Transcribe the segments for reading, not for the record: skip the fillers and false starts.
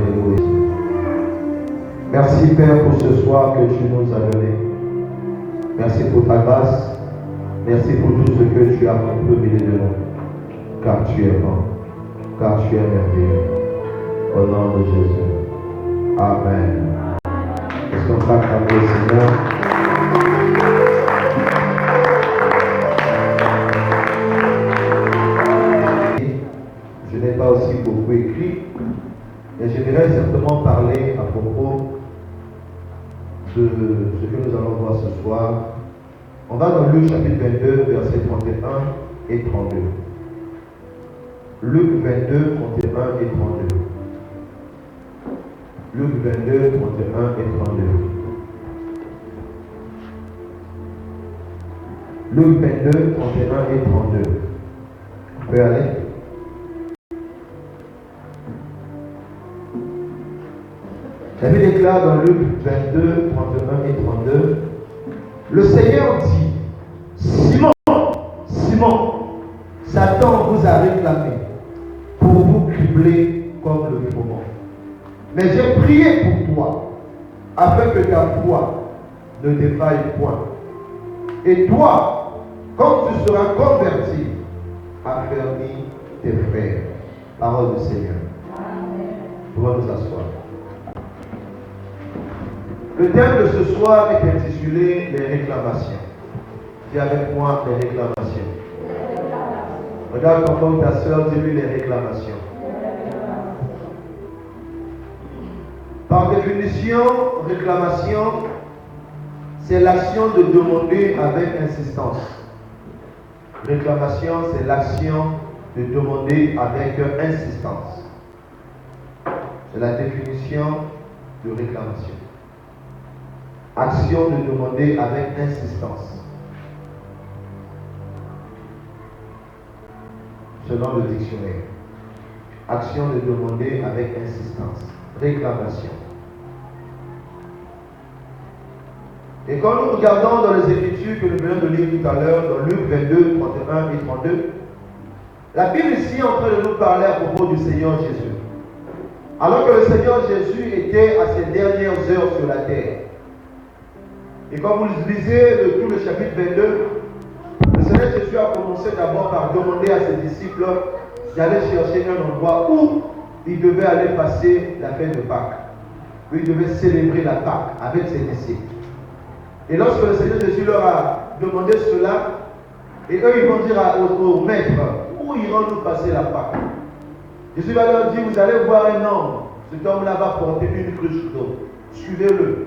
Alléluia. Merci Père pour ce soir que tu nous as donné. Merci pour ta grâce. Merci pour tout ce que tu as accompli au milieu de nous. Car tu es bon. Car tu es merveilleux. Au nom de Jésus. Amen. Est-ce qu'on va acclamer le Seigneur? Je n'ai pas aussi beaucoup écrit, mais j'aimerais simplement parler à propos de ce que nous allons voir ce soir. On va dans Luc chapitre 22, versets 31 et 32. Luc 22, 31 et 32. Luc 22, 31 et 32. Luc 22, 31 et 32. On peut aller? La Bible déclare dans Luc 22, 31 et 32, le Seigneur dit, Simon, Simon, Satan vous a réclamé pour vous cribler comme le froment. Mais j'ai prié pour toi, afin que ta foi ne défaille point. Et toi, quand tu seras converti, affermis tes frères. Parole du Seigneur. Nous allons nous asseoir. Le thème de ce soir est intitulé les réclamations. Dis avec moi les réclamations. Regarde ton ta soeur, dis-lui les réclamations. Par définition, réclamation, c'est l'action de demander avec insistance. Réclamation, c'est l'action de demander avec insistance. C'est la définition de réclamation. Action de demander avec insistance. Selon le dictionnaire. Action de demander avec insistance. Réclamation. Et quand nous regardons dans les Écritures que nous venons de lire tout à l'heure, dans Luc 22, 31 et 32, la Bible ici est en train de nous parler à propos du Seigneur Jésus. Alors que le Seigneur Jésus était à ses dernières heures sur la terre. Et quand vous lisez tout le chapitre 22, le Seigneur Jésus a commencé d'abord par demander à ses disciples d'aller chercher un endroit où il devait aller passer la fête de Pâques. Où il devait célébrer la Pâques avec ses disciples. Et lorsque le Seigneur Jésus leur a demandé cela, et eux ils vont dire au maître, où irons-nous passer la Pâques? Jésus va leur dire, vous allez voir un homme, cet homme-là va porter une cruche d'eau. Suivez-le.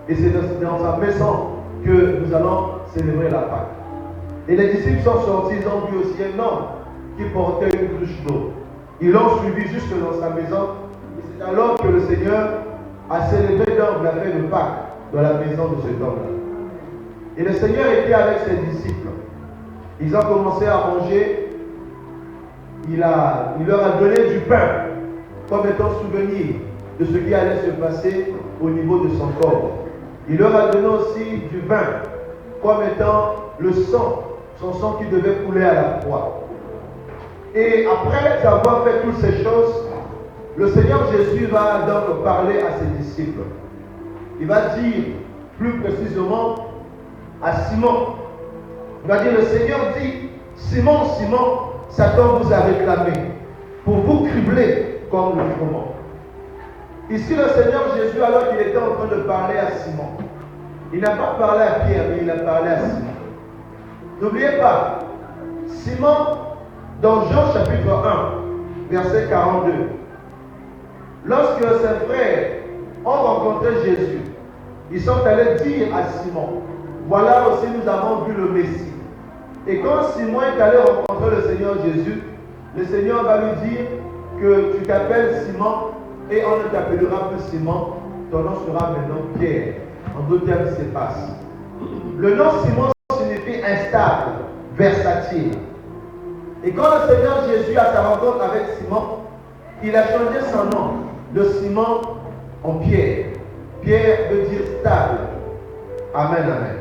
Et c'est dans sa maison que nous allons célébrer la Pâque. Et les disciples sont sortis, ils ont vu aussi un homme qui portait une cruche d'eau. Ils l'ont suivi jusque dans sa maison. Et c'est alors que le Seigneur a célébré donc la fête de Pâques dans la maison de cet homme-là. Et le Seigneur était avec ses disciples. Ils ont commencé à manger. Il leur a donné du pain comme étant souvenir de ce qui allait se passer au niveau de son corps. Il leur a donné aussi du vin comme étant le sang, son sang qui devait couler à la croix. Et après avoir fait toutes ces choses, le Seigneur Jésus va donc parler à ses disciples. Il va dire plus précisément à Simon. Il va dire, le Seigneur dit, Simon, Simon, Satan vous a réclamé pour vous cribler comme le froment. Ici, le Seigneur Jésus, alors qu'il était en train de parler à Simon, il n'a pas parlé à Pierre, mais il a parlé à Simon. N'oubliez pas, Simon, dans Jean chapitre 1, verset 42, lorsque ses frères ont rencontré Jésus, ils sont allés dire à Simon, voilà aussi nous avons vu le Messie. Et quand Simon est allé rencontrer le Seigneur Jésus, le Seigneur va lui dire que tu t'appelles Simon et on ne t'appellera plus Simon, ton nom sera maintenant Pierre. En d'autres termes, c'est passe. Le nom Simon signifie instable, versatile. Et quand le Seigneur Jésus a sa rencontre avec Simon, il a changé son nom de Simon en Pierre. Pierre veut dire stable. Amen, amen.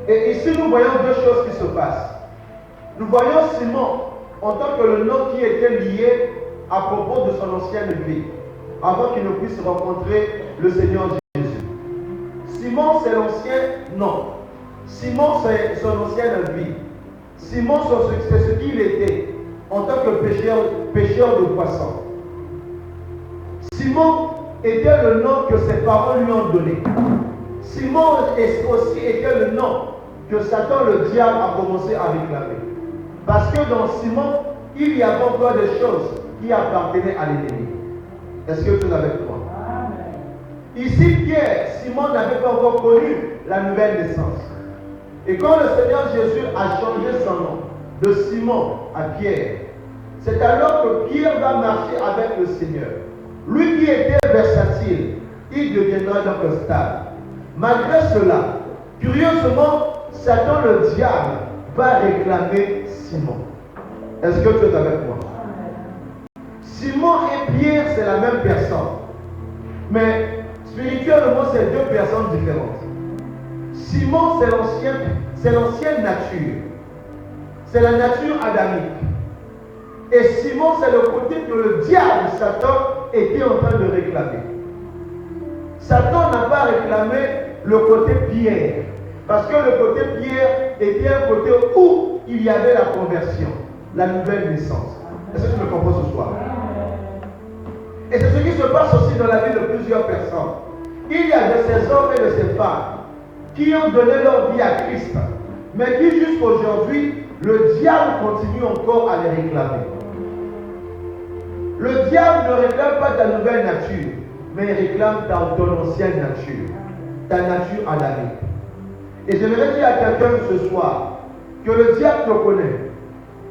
Et ici, nous voyons deux choses qui se passent. Nous voyons Simon en tant que le nom qui était lié à propos de son ancienne vie. avant qu'il ne puisse rencontrer le Seigneur Jésus. Simon, c'est l'ancien nom. Simon, c'est son ancienne vie. Simon, c'est ce qu'il était en tant que pêcheur de poissons. Simon était le nom que ses parents lui ont donné. Simon aussi était le nom que Satan, le diable, a commencé à réclamer. Parce que dans Simon, il y avait encore des choses qui appartenaient à l'ennemi. Est-ce que tu es avec moi? Ici, Pierre, Simon n'avait pas encore connu la nouvelle naissance. Et quand le Seigneur Jésus a changé son nom de Simon à Pierre, c'est alors que Pierre va marcher avec le Seigneur. Lui qui était versatile, il deviendra donc stable. Malgré cela, curieusement, Satan le diable va réclamer Simon. Est-ce que tu es avec moi? Simon et Pierre, c'est la même personne. Mais spirituellement, c'est deux personnes différentes. Simon, c'est l'ancienne nature. C'est la nature adamique. Et Simon, c'est le côté que le diable, Satan, était en train de réclamer. Satan n'a pas réclamé le côté Pierre. Parce que le côté Pierre était un côté où il y avait la conversion, la nouvelle naissance. Est-ce que tu me comprends ce soir? Et c'est ce qui se passe aussi dans la vie de plusieurs personnes. Il y a de ces hommes et de ces femmes qui ont donné leur vie à Christ, mais qui jusqu'aujourd'hui, le diable continue encore à les réclamer. Le diable ne réclame pas ta nouvelle nature, mais il réclame ton ancienne nature, ta nature adamique. Et j'aimerais dire à quelqu'un ce soir que le diable te connaît.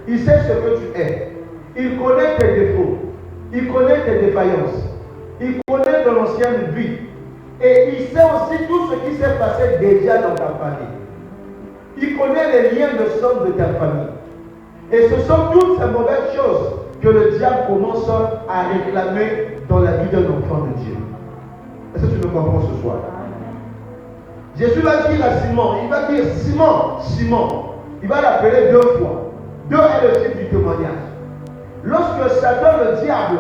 Il sait ce que tu es. Il connaît tes défauts. Il connaît tes défaillances. Il connaît ton ancienne vie. Et il sait aussi tout ce qui s'est passé déjà dans ta famille. Il connaît les liens de sang de ta famille. Et ce sont toutes ces mauvaises choses que le diable commence à réclamer dans la vie d'un enfant de Dieu. Est-ce que tu me comprends ce soir? Jésus va dire à Simon, il va dire Simon, Simon. Il va l'appeler deux fois. Deux est le type du témoignage. Lorsque Satan, le diable,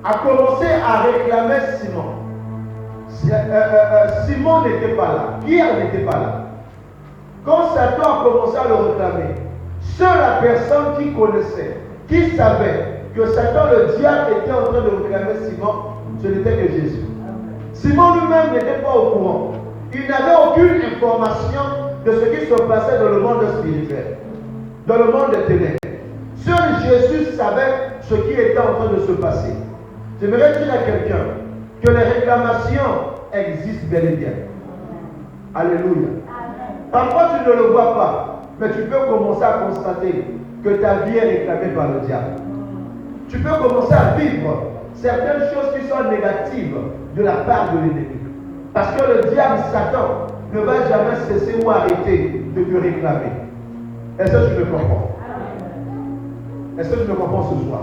a commencé à réclamer Simon, Simon n'était pas là, Pierre n'était pas là. Quand Satan a commencé à le réclamer, seule la personne qui connaissait, qui savait que Satan, le diable, était en train de réclamer Simon, ce n'était que Jésus. Simon lui-même n'était pas au courant. Il n'avait aucune information de ce qui se passait dans le monde spirituel, dans le monde des ténèbres. Seul Jésus savait ce qui était en train de se passer. J'aimerais dire à quelqu'un que les réclamations existent bel et bien. Alléluia. Parfois tu ne le vois pas, mais tu peux commencer à constater que ta vie est réclamée par le diable. Tu peux commencer à vivre certaines choses qui sont négatives de la part de l'ennemi. Parce que le diable, Satan, ne va jamais cesser ou arrêter de te réclamer. Est-ce que tu me comprends? Est-ce que tu me comprends ce soir?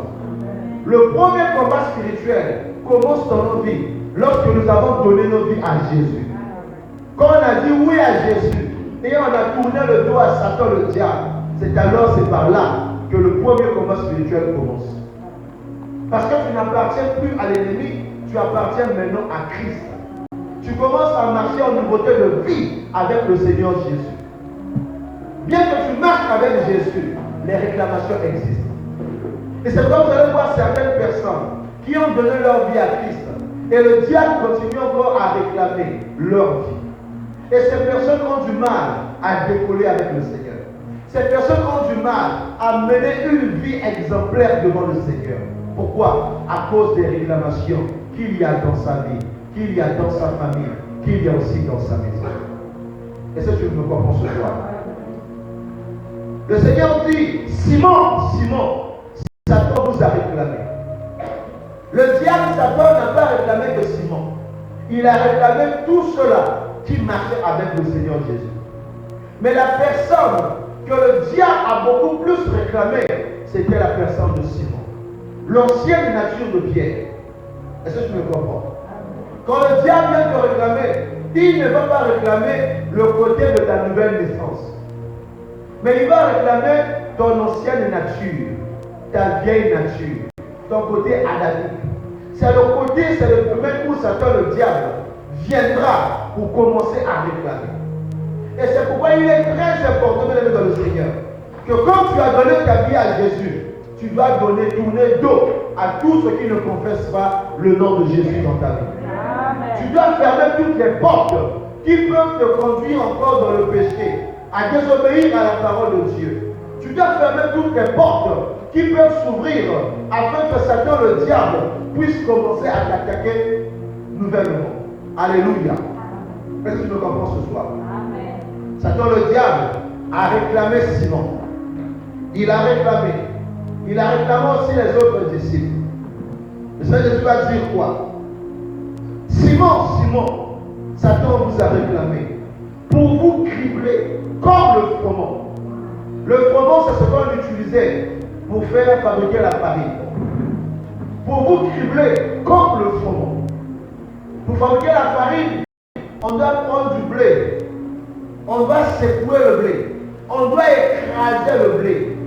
Le premier combat spirituel commence dans nos vies lorsque nous avons donné nos vies à Jésus. Quand on a dit oui à Jésus et on a tourné le dos à Satan, le diable, c'est par là que le premier combat spirituel commence. Parce que tu n'appartiens plus à l'ennemi, tu appartiens maintenant à Christ. Tu commences à marcher en nouveauté de vie avec le Seigneur Jésus. Bien que tu marches avec Jésus, les réclamations existent. Et c'est comme vous allez voir certaines personnes qui ont donné leur vie à Christ. Et le diable continue encore à réclamer leur vie. Et ces personnes ont du mal à décoller avec le Seigneur. Ces personnes ont du mal à mener une vie exemplaire devant le Seigneur. Pourquoi? À cause des réclamations qu'il y a dans sa vie, qu'il y a dans sa famille, qu'il y a aussi dans sa maison. Est-ce que tu me comprends ce soir? Le Seigneur dit, Simon, Simon, Satan vous a réclamé. Le diable, Satan, n'a pas réclamé que Simon. Il a réclamé tous ceux-là qui marchaient avec le Seigneur Jésus. Mais la personne que le diable a beaucoup plus réclamé, c'était la personne de Simon. L'ancienne nature de Pierre. Est-ce que tu me comprends? Quand le diable vient te réclamer, il ne va pas réclamer le côté de ta nouvelle naissance. Mais il va réclamer ton ancienne nature, ta vieille nature, ton côté adamique. c'est le domaine où Satan, le diable, viendra pour commencer à réclamer. Et c'est pourquoi il est très important, mesdames, dans le Seigneur, que quand tu as donné ta vie à Jésus, tu dois tourner dos à tous ceux qui ne confessent pas le nom de Jésus dans ta vie. Amen. Tu dois fermer toutes les portes qui peuvent te conduire encore dans le péché, à désobéir à la parole de Dieu. Tu dois fermer toutes les portes qui peuvent s'ouvrir afin que Satan, le diable, puisse commencer à t'attaquer nouvellement. Alléluia. Est-ce que tu me comprends ce soir? Amen. Satan, le diable, a réclamé Simon. Il a réclamé. Il a réclamé aussi les autres disciples. Le Seigneur Jésus va dire quoi? Simon, Simon, Satan vous a réclamé pour vous cribler comme le froment. Le froment, c'est ce qu'on utilisait pour faire fabriquer la farine. Pour vous cribler comme le froment. Pour fabriquer la farine, on doit prendre du blé. On doit secouer le blé. On doit écraser le blé.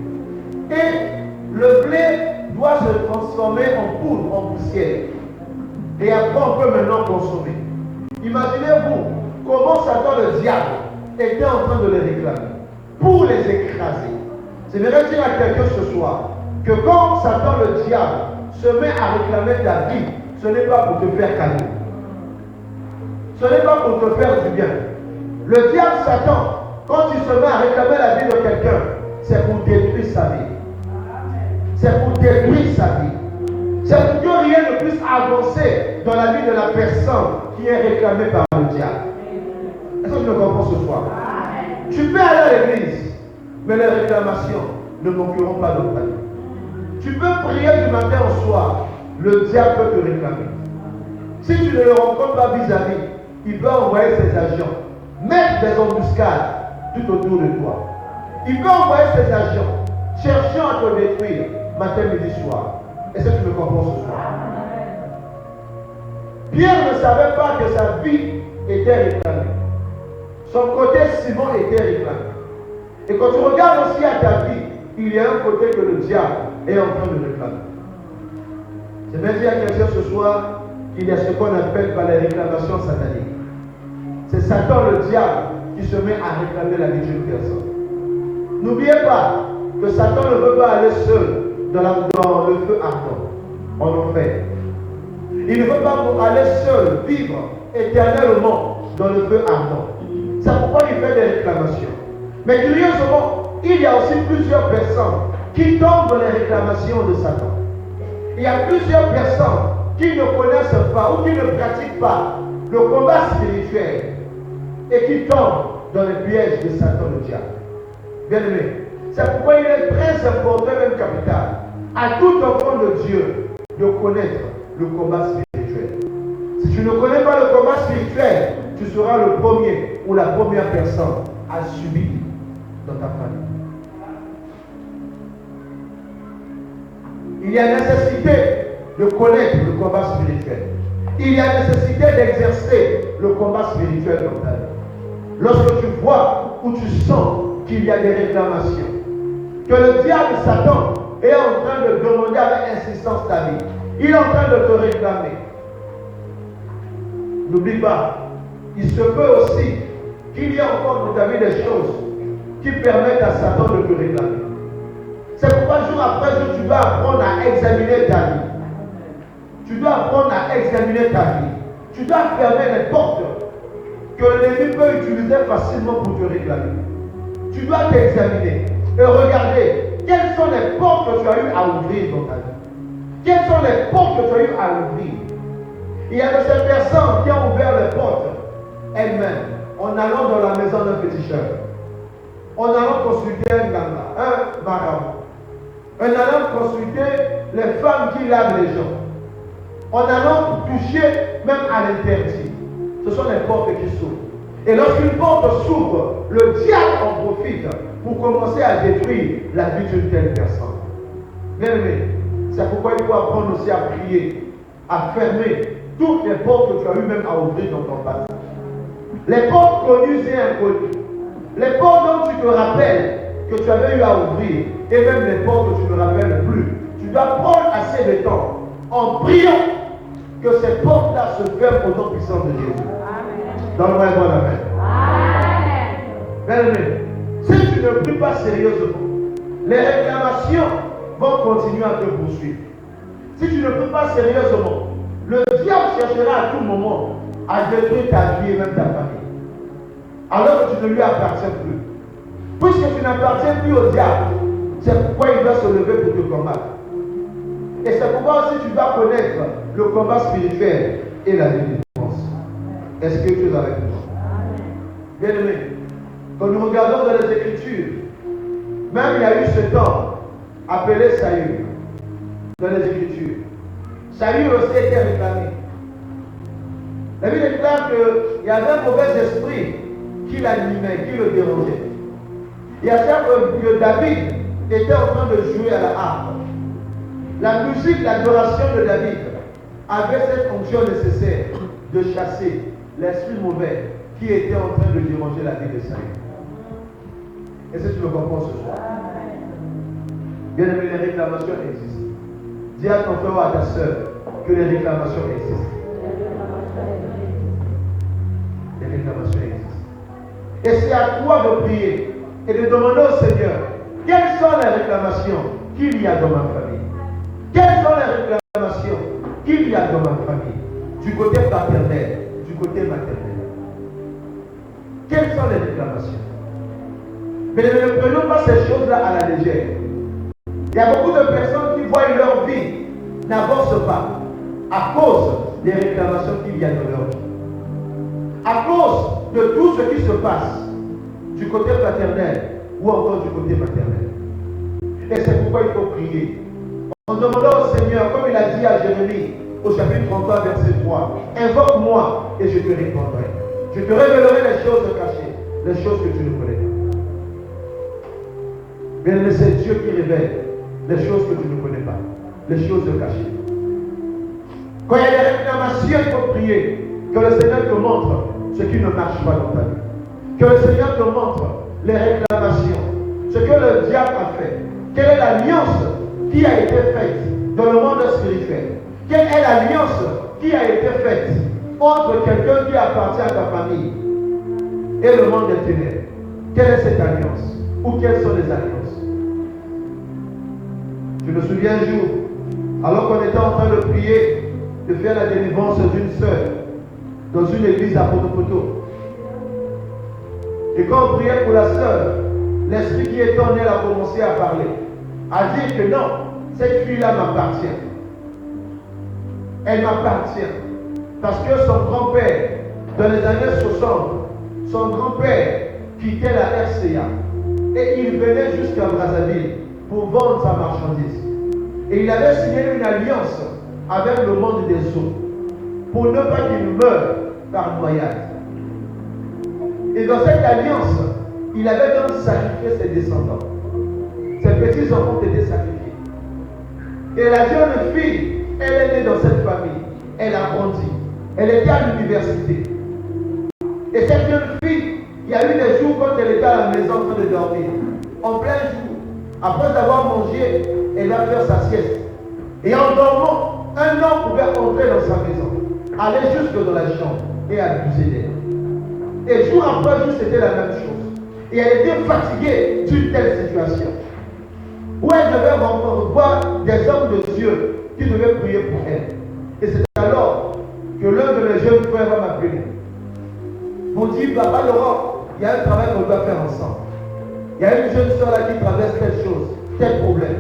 Et le blé doit se transformer en poudre, en poussière. Et après, on peut maintenant consommer. Imaginez-vous comment Satan, le diable, était en train de les réclamer pour les écraser. J'aimerais dire à quelqu'un ce soir que quand Satan, le diable, se met à réclamer ta vie, ce n'est pas pour te faire cadeau. Ce n'est pas pour te faire du bien. Le diable, Satan, quand il se met à réclamer la vie de quelqu'un, c'est pour détruire sa vie. C'est pour détruire sa vie. C'est pour que rien ne puisse avancer dans la vie de la personne qui est réclamée par le diable. Est-ce que tu me comprends ce soir? Tu peux aller à l'église, mais les réclamations ne manqueront pas de paix. Tu peux prier du matin au soir, le diable peut te réclamer. Si tu ne le rencontres pas vis-à-vis, il peut envoyer ses agents, mettre des embuscades tout autour de toi. Il peut envoyer ses agents, cherchant à te détruire, matin, midi, soir. Est-ce que tu me comprends ce soir? Pierre ne savait pas que sa vie était réclamée. Son côté Simon était réclamé. Et quand tu regardes aussi à ta vie, il y a un côté que le diable est en train de réclamer. Je vais dire à quelqu'un ce soir qu'il y a ce qu'on appelle par les réclamations sataniques. C'est Satan, le diable, qui se met à réclamer la vie d'une personne. N'oubliez pas que Satan ne veut pas aller seul dans le feu ardent, en enfer. Il ne veut pas aller seul vivre éternellement dans le feu ardent. C'est pourquoi il fait des réclamations. Mais curieusement, il y a aussi plusieurs personnes qui tombent dans les réclamations de Satan. Il y a plusieurs personnes qui ne connaissent pas ou qui ne pratiquent pas le combat spirituel et qui tombent dans les pièges de Satan le diable. Bien aimé, c'est pourquoi il est très important, même capital, à tout enfant de Dieu de connaître le combat spirituel. Si tu ne connais pas le combat spirituel, tu seras le premier ou la première personne à subir dans ta famille. Il y a nécessité de connaître le combat spirituel. Il y a nécessité d'exercer le combat spirituel dans ta vie. Lorsque tu vois ou tu sens qu'il y a des réclamations, que le diable Satan est en train de demander avec insistance ta vie, il est en train de te réclamer. N'oublie pas, il se peut aussi qu'il y ait encore dans ta vie des choses qui permettent à Satan de te réclamer. C'est pourquoi jour après jour, tu dois apprendre à examiner ta vie. Tu dois apprendre à examiner ta vie. Tu dois fermer les portes que l'ennemi peut utiliser facilement pour te réclamer. Tu dois t'examiner et regarder quelles sont les portes que tu as eu à ouvrir dans ta vie. Quelles sont les portes que tu as eu à ouvrir? Il y a de ces personnes qui ont ouvert les portes elles-mêmes en allant dans la maison d'un féticheur, en allant consulter un ganga, un marabout, en allant consulter les femmes qui lavent les gens, en allant toucher même à l'interdit. Ce sont les portes qui s'ouvrent. Et lorsqu'une porte s'ouvre, le diable en profite pour commencer à détruire la vie d'une telle personne. Bien aimé, c'est pourquoi il faut apprendre aussi à prier, à fermer toutes les portes que tu as eu même à ouvrir dans ton passé. Les portes connues et inconnues. Les portes dont tu te rappelles que tu avais eu à ouvrir, et même les portes que tu ne te rappelles plus. Tu dois prendre assez de temps en priant que ces portes-là se ferment au nom puissant de Jésus. Donne-moi un bon amen. Bien-aimé, si tu ne pries pas sérieusement, les réclamations vont continuer à te poursuivre. Si tu ne pries pas sérieusement, le diable cherchera à tout moment à détruire ta vie et même ta famille. Alors que tu ne lui appartiens plus. Puisque tu n'appartiens plus au diable, c'est pourquoi il doit se lever pour te combattre. Et c'est pourquoi aussi tu dois connaître le combat spirituel et la délivrance. Est-ce que tu es avec moi? Bien-aimé, quand nous regardons dans les Écritures, même il y a eu cet homme appelé Saül dans les Écritures. Saül aussi était réclamé. La Bible déclare qu'il y avait un mauvais esprit qui l'animait, qui le dérangeait. Il y a ça que David était en train de jouer à la harpe. La musique, l'adoration de David avait cette fonction nécessaire de chasser l'esprit mauvais qui était en train de déranger la vie de Saül. Est-ce que tu le comprends ce soir? Bien aimé, les réclamations existent. Dis à ton frère ou à ta soeur que les réclamations existent. Les réclamations existent. Et c'est à toi de prier et de demander au Seigneur quelles sont les réclamations qu'il y a dans ma famille. Quelles sont les réclamations qu'il y a dans ma famille, du côté paternel, du côté maternel. Quelles sont les réclamations? Mais ne prenons pas ces choses-là à la légère. Il y a beaucoup de personnes qui voient leur vie n'avance pas à cause des réclamations qu'il y a dans leur vie. À cause de tout ce qui se passe du côté paternel ou encore du côté maternel. Et c'est pourquoi il faut prier. En demandant au Seigneur, comme il a dit à Jérémie au chapitre 33, verset 3, invoque-moi et je te répondrai. Je te révélerai les choses cachées, les choses que tu ne connais pas. Mais c'est Dieu qui révèle les choses que tu ne connais pas, les choses cachées. Quand il y a des réclamations, il faut prier que le Seigneur te montre ce qui ne marche pas dans ta vie. Que le Seigneur te montre les réclamations, ce que le diable a fait. Quelle est l'alliance qui a été faite dans le monde spirituel? Quelle est l'alliance qui a été faite entre quelqu'un qui appartient à ta famille et le monde des ténèbres? Quelle est cette alliance? Ou quelles sont les alliances? Je me souviens un jour, alors qu'on était en train de prier, de faire la délivrance d'une sœur dans une église à Poto. Et quand on priait pour la sœur, l'esprit qui était en elle a commencé à parler, à dire que non, cette fille-là m'appartient. Elle m'appartient. Parce que son grand-père, dans les années 60, son grand-père quittait la RCA et il venait jusqu'à Brazzaville pour vendre sa marchandise. Et il avait signé une alliance avec le monde des eaux pour ne pas qu'il meure par noyade. Et dans cette alliance, il avait donc sacrifié ses descendants. Ses petits-enfants ont été sacrifiés. Et la jeune fille, elle est née dans cette famille. Elle a grandi. Elle était à l'université. Et cette jeune fille, il y a eu des jours quand elle était à la maison en train de dormir. En plein jour, après avoir mangé, elle va faire sa sieste. Et en dormant, un homme pouvait entrer dans sa maison, aller jusque dans la chambre et abuser d'elle. Et jour après jour, c'était la même chose. Et elle était fatiguée d'une telle situation. Où elle devait voir des hommes de Dieu qui devaient prier pour elle. Et c'est alors que l'un de mes jeunes frères va m'appeler. Pour dire, Papa Laurent, il y a un travail qu'on doit faire ensemble. Il y a une jeune soeur là qui traverse telle chose, tel problème.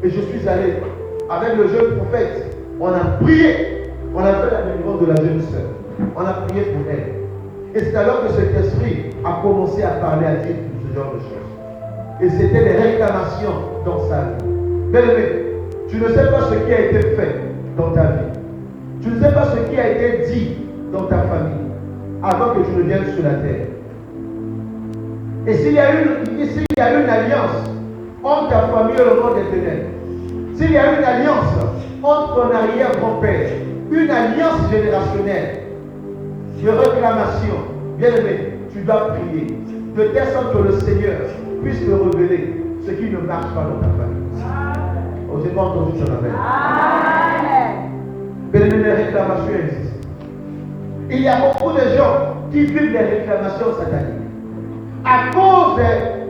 Et je suis allé avec le jeune prophète. On a prié. On a fait la délivrance de la jeune soeur. On a prié pour elle. Et c'est alors que cet esprit a commencé à parler, à dire tout ce genre de choses. Et c'était des réclamations dans sa vie. Bien-aimé, tu ne sais pas ce qui a été fait dans ta vie. Tu ne sais pas ce qui a été dit dans ta famille avant que tu ne viennes sur la terre. Et s'il y a une alliance entre ta famille et le monde des ténèbres, s'il y a une alliance entre ton arrière-grand-père, une alliance générationnelle de réclamation, bien-aimé, tu dois prier de telle sorte que le Seigneur puisse te révéler ce qui ne marche pas dans ta famille. Oh, j'ai pas entendu ton amen. Bien-aimé, les réclamations Il y a beaucoup de gens qui vivent des réclamations sataniques à cause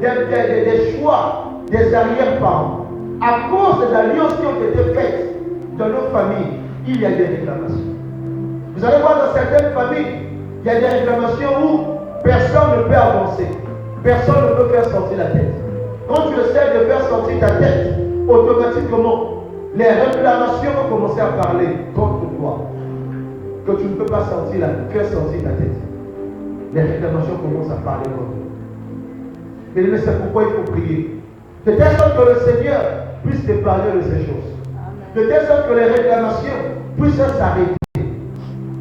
des choix des arrière-parents, à cause des alliances qui ont été faites dans nos familles. Il y a des réclamations. Vous allez voir dans certaines familles, il y a des réclamations où personne ne peut avancer, personne ne peut faire sortir la tête. Quand tu essaies de faire sortir ta tête, automatiquement, les réclamations vont commencer à parler contre toi. Que tu ne peux pas faire sortir ta tête. Les réclamations commencent à parler contre toi. Mais c'est pourquoi il faut prier. De telle sorte que le Seigneur puisse te parler de ces choses. De telle sorte que les réclamations puissent s'arrêter.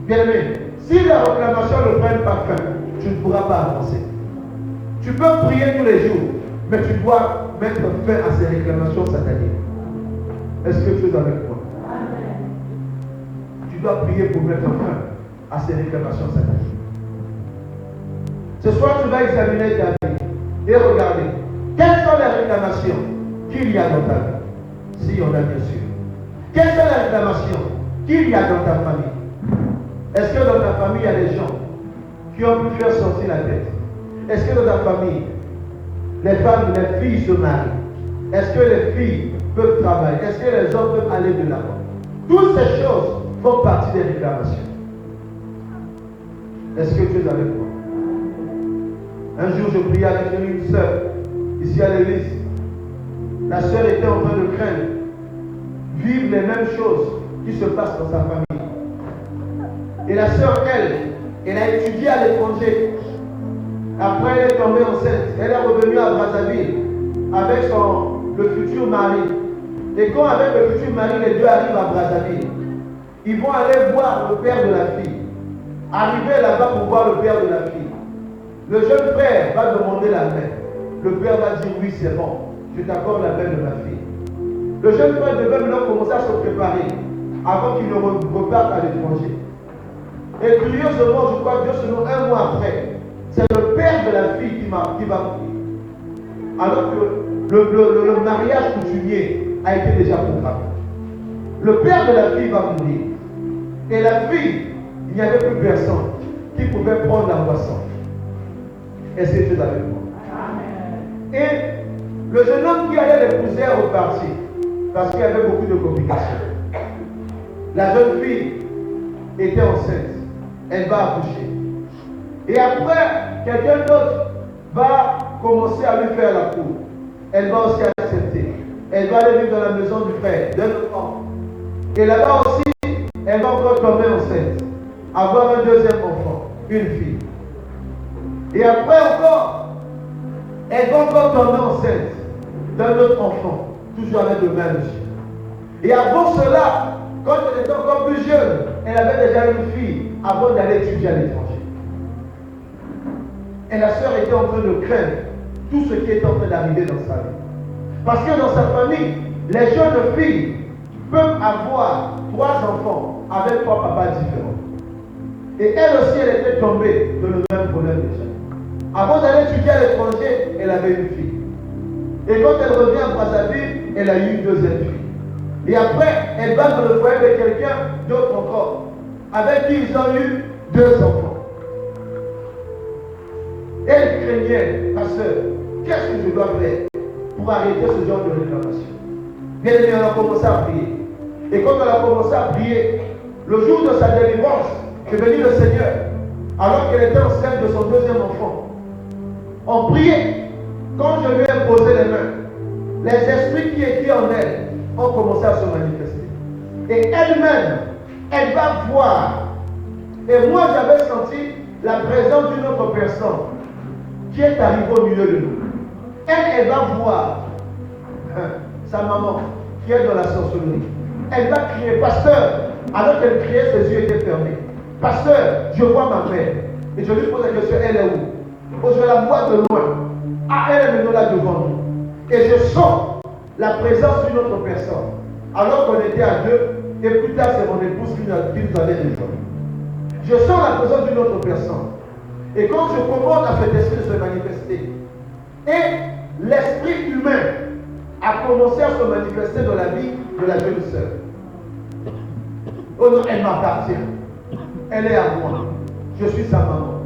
Bien aimé, si les réclamations ne prennent pas fin, tu ne pourras pas avancer. Tu peux prier tous les jours, mais tu dois mettre fin à ces réclamations sataniques. Est-ce que tu es avec moi? Tu dois prier pour mettre fin à ces réclamations sataniques. Ce soir, tu vas examiner ta vie et regarder quelles sont les réclamations qu'il y a dans ta vie. Si on a bien sûr. Quelles sont les réclamations qu'il y a dans ta famille? Est-ce que dans ta famille, il y a des gens qui ont pu faire sortir la tête? Est-ce que dans ta famille, les femmes, les filles se marient? Est-ce que les filles peuvent travailler? Est-ce que les hommes peuvent aller de l'avant? Toutes ces choses font partie des réclamations. Est-ce que tu es avec moi? Un jour, je priais avec une sœur, ici à l'église. La sœur était en train de craindre, vivre les mêmes choses qui se passent dans sa famille. Et la sœur, elle a étudié à l'étranger. Après, elle est tombée enceinte. Elle est revenue à Brazzaville avec le futur mari. Et quand avec le futur mari, les deux arrivent à Brazzaville, ils vont aller voir le père de la fille. Arriver là-bas pour voir le père de la fille. Le jeune frère va demander la main. Le père va dire oui, c'est bon. Je t'accorde la main de ma fille. Le jeune frère devait maintenant commencer à se préparer avant qu'il ne reparte à l'étranger. Et curieusement, je crois que seulement un mois après, c'est le père de la fille qui va mourir. Alors que le mariage coutumier a été déjà programmé. Le père de la fille va mourir. Et la fille, il n'y avait plus personne qui pouvait prendre la boisson. Est-ce que tu es avec moi? Et le jeune homme qui allait l'épouser est reparti parce qu'il y avait beaucoup de complications. La jeune fille était enceinte. Elle va accoucher. Et après, quelqu'un d'autre va commencer à lui faire la cour. Elle va aussi accepter. Elle va aller vivre dans la maison du frère, d'un enfant. Et là-bas aussi, elle va encore tomber enceinte. Avoir un deuxième enfant, une fille. Et après encore, elle va encore tomber enceinte d'un autre enfant, toujours avec le même monsieur. Et avant cela, quand elle était encore plus jeune, elle avait déjà une fille avant d'aller étudier à l'étranger. Et la sœur était en train de craindre tout ce qui est en train d'arriver dans sa vie. Parce que dans sa famille, les jeunes filles peuvent avoir 3 enfants avec 3 papas différents. Et elle aussi, elle était tombée dans le même problème déjà. Avant d'aller étudier à l'étranger, elle avait une fille. Et quand elle revient à Brazzaville, elle a eu une deuxième fille. Et après, elle va dans le foyer de quelqu'un d'autre encore, avec qui ils ont eu 2 enfants. Elle craignait, ma soeur, qu'est-ce que je dois faire pour arrêter ce genre de réclamation? Bien aimé, elle a commencé à prier. Et quand elle a commencé à prier, le jour de sa délivrance, je bénis le Seigneur, alors qu'elle était enceinte de son deuxième enfant, on priait. Quand je lui ai posé les mains, les esprits qui étaient en elle ont commencé à se manifester. Et elle-même, elle va voir. Et moi, j'avais senti la présence d'une autre personne qui est arrivée au milieu de nous. Elle va voir sa maman qui est dans la sorcellerie. Elle va crier, pasteur, alors qu'elle criait, ses yeux étaient fermés. Pasteur, je vois ma mère. Et je lui pose la question, elle est où? Oh, je la vois de loin. Ah, elle est maintenant là devant nous. Et je sens la présence d'une autre personne. Alors qu'on était à 2, et plus tard, c'est mon épouse qui nous avait rejoint. Je sens la présence d'une autre personne. Et quand je commande à cet esprit de se manifester, et l'esprit humain a commencé à se manifester dans la vie de la jeune sœur. Oh non, elle m'appartient. Elle est à moi. je suis sa maman.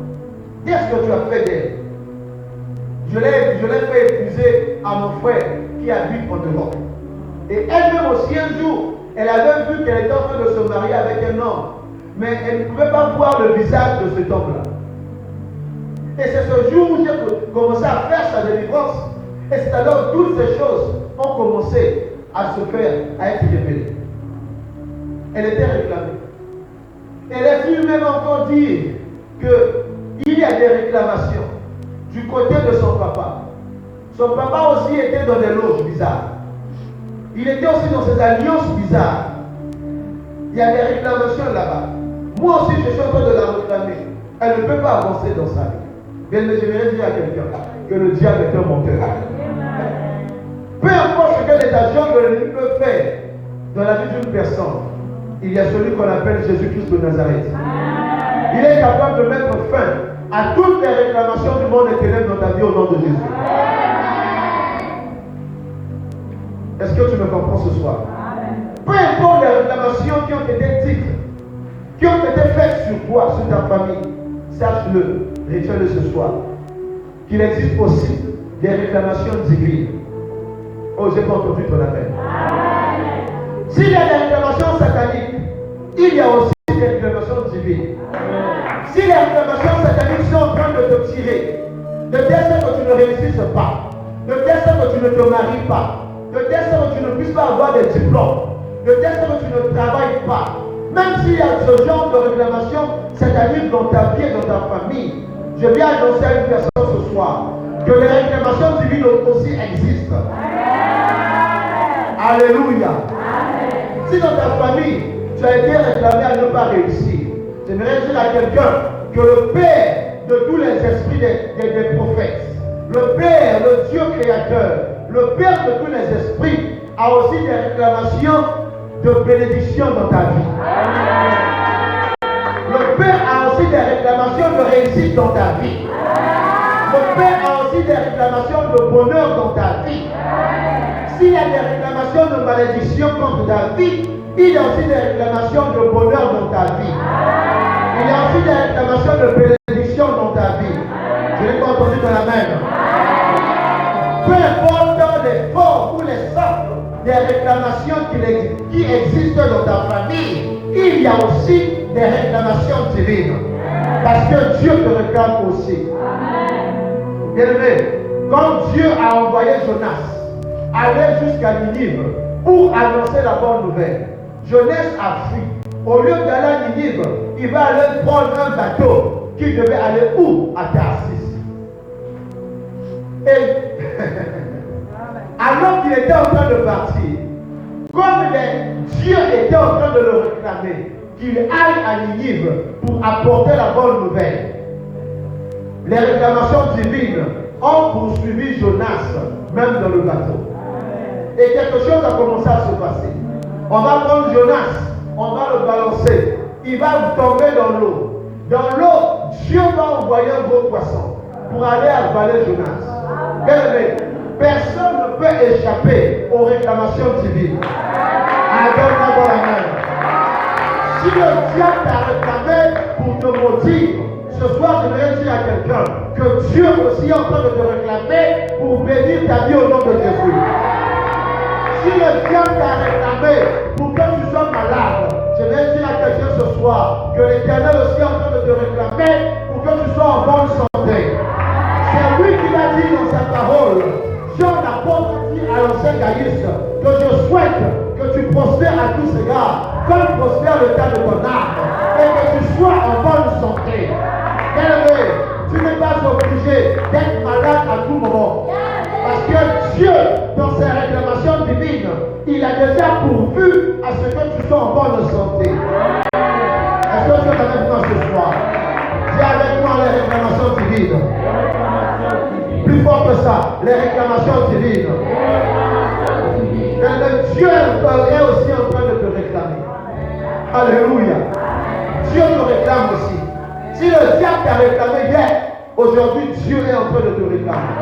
Qu'est-ce que tu as fait d'elle? Je l'ai fait épouser à mon frère qui habite en Europe. Et elle-même aussi un jour, elle avait vu qu'elle était en train de se marier avec un homme. Mais elle ne pouvait pas voir le visage de cet homme-là. Et c'est ce jour où j'ai commencé à faire sa délivrance. Et c'est alors que toutes ces choses ont commencé à se faire, à être révélées. Elle était réclamée. Elle a pu même encore dire qu'il y a des réclamations du côté de son papa. Son papa aussi était dans des loges bizarres. Il était aussi dans ces alliances bizarres. Il y a des réclamations là-bas. Moi aussi, je suis en train de la réclamer. Elle ne peut pas avancer dans sa vie. Bien, mais j'aimerais dire à quelqu'un que le diable est un menteur. Peu importe ce que les agents de l'ennemi peuvent faire dans la vie d'une personne, il y a celui qu'on appelle Jésus-Christ de Nazareth. Il est capable de mettre fin à toutes les réclamations du monde éternel dans ta vie au nom de Jésus. Est-ce que tu me comprends ce soir? Peu importe les réclamations qui ont été dites, qui ont été faites sur toi, sur ta famille, sache-le, retiens-le ce soir, qu'il existe aussi des réclamations divines. Oh, j'ai pas entendu ton appel. S'il y a des réclamations sataniques, il y a aussi des réclamations divines. Si les réclamations sataniques sont en train de te tirer, de telle sorte que tu ne réussisses pas, de telle sorte que tu ne te maries pas, de telle sorte que tu ne puisses pas avoir des diplômes, de telle sorte que tu ne travailles pas, même s'il y a ce genre de réclamation satanique dans ta vie et dans ta famille, je viens annoncer à une personne ce soir que les réclamations divines aussi existent. Alléluia. Si dans ta famille, tu as été réclamé à ne pas réussir, j'aimerais dire à quelqu'un que le Père de tous les esprits des prophètes, le Père, le Dieu créateur, le Père de tous les esprits, a aussi des réclamations de bénédiction dans ta vie. Le Père a aussi des réclamations de réussite dans ta vie. Le Père a aussi des réclamations de bonheur dans ta vie. S'il y a des réclamations de malédiction contre ta vie, il y a aussi des réclamations de bonheur dans ta vie. Il y a aussi des réclamations de bénédiction dans ta vie. Je n'ai pas entendu dans la même. Peu importe les formes ou les sortes des réclamations qui existent dans ta famille, il y a aussi des réclamations divines. Parce que Dieu te réclame aussi. Bien-aimé, quand Dieu a envoyé Jonas aller jusqu'à Ninive pour annoncer la bonne nouvelle, Jonas a fui. Au lieu d'aller à Ninive, il va aller prendre un bateau qui devait aller où? À Tarsis. Et alors qu'il était en train de partir, comme Dieu était en train de le réclamer, qu'il aille à Ninive pour apporter la bonne nouvelle, les réclamations divines ont poursuivi Jonas, même dans le bateau. Et quelque chose a commencé à se passer. On va prendre Jonas, on va le balancer, il va tomber dans l'eau. Dans l'eau, Dieu va envoyer un gros poisson pour aller avaler Jonas. Bien aimé, personne ne peut échapper aux réclamations divines. Donne-moi la main. Si le diable t'a réclamé pour te maudire, ce soir je voudrais dire à quelqu'un que Dieu aussi est en train de te réclamer pour bénir ta vie au nom de Jésus. Si le diable t'a réclamé pour que tu sois malade, je vais dire à quelqu'un ce soir que l'Éternel aussi est en train de te réclamer pour que tu sois en bonne santé. C'est lui qui l'a dit dans sa parole. Jean l'apôtre dit à l'ancien Gaïus que je souhaite que tu prospères à tous égards, comme prospère le temps de ton âme, et que tu sois en bonne santé. Bien-aimé, tu n'es pas obligé d'être malade à tout moment. Parce que Dieu, dans ses réclamations divines, il a déjà pourvu à ce que tu sois en bonne santé. Est-ce que tu es avec moi ce soir? Dis avec moi les réclamations divines. Plus fort que ça, les réclamations divines. Et Dieu est aussi en train de te réclamer. Alléluia. Dieu te réclame aussi. Si le diable t'a réclamé hier, aujourd'hui Dieu est en train de te réclamer.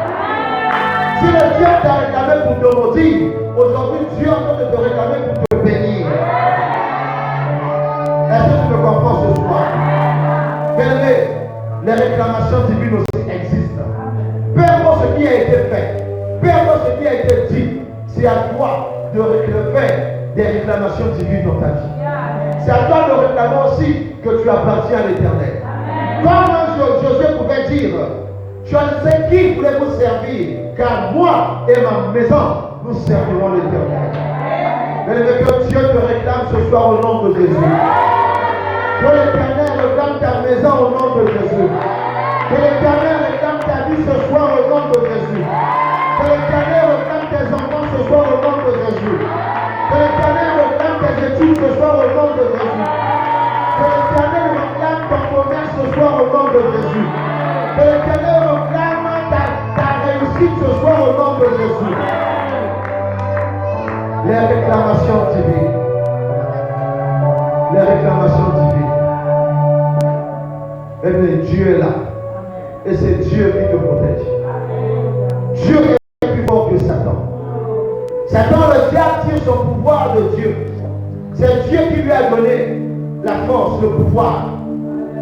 Si le diable t'a réclamé pour te maudire, aujourd'hui Dieu est en train de te réclamer pour te bénir. Est-ce que tu me comprends ce soir? Bien-aimé, Les réclamations divines aussi existent. Peu importe ce qui a été fait, peu importe ce qui a été dit, c'est à toi de réclamer des réclamations divines dans ta vie. C'est à toi de réclamer aussi que tu appartiens à l'Éternel. Comme Josué pouvait dire, choisissez qui voulez-vous servir, car moi et ma maison, nous servirons l'Éternel. Mais que Dieu te réclame ce soir au nom de Jésus. Que l'Éternel réclame ta maison au nom de Jésus. Que l'Éternel réclame ta vie ce soir au nom de Jésus. Que l'Éternel réclame tes enfants ce soir au nom de Jésus. Que l'Éternel réclame tes études ce soir au nom de Jésus. Que l'Éternel réclame ton commerce ce soir au nom de Jésus. Que l'Éternel réclame ta réussite ce soir au nom de Jésus. Les réclamations divines. Les réclamations divines. Eh bien, Dieu est là. Et c'est Dieu qui te protège. Dieu est plus fort que Satan. Satan, le diable, tire son pouvoir de Dieu. C'est Dieu qui lui a donné la force, le pouvoir.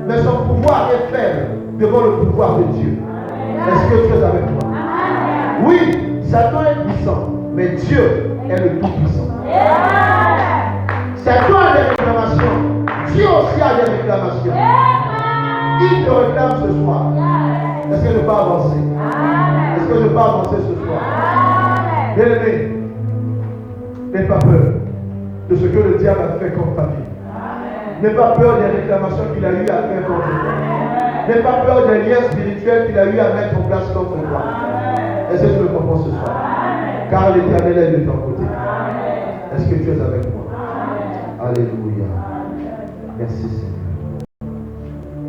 Mais son pouvoir est faible devant le pouvoir de Dieu. Est-ce que tu es avec moi? Oui, Satan est puissant, mais Dieu est le tout-puissant. Satan a des réclamations. Dieu aussi a des réclamations. Il te réclame ce soir. Est-ce que je peux avancer? Est-ce que je peux avancer ce soir? Bien-aimé, n'aie pas peur de ce que le diable a fait contre ta vie. N'aie pas peur des réclamations qu'il a eu à faire contre toi. N'aie pas peur des liens spirituels qu'il a eu à mettre en place contre toi. Est-ce que tu le comprends ce soir? Car l'Éternel est de ton côté. Est-ce que tu es avec moi? Alléluia. Merci Seigneur.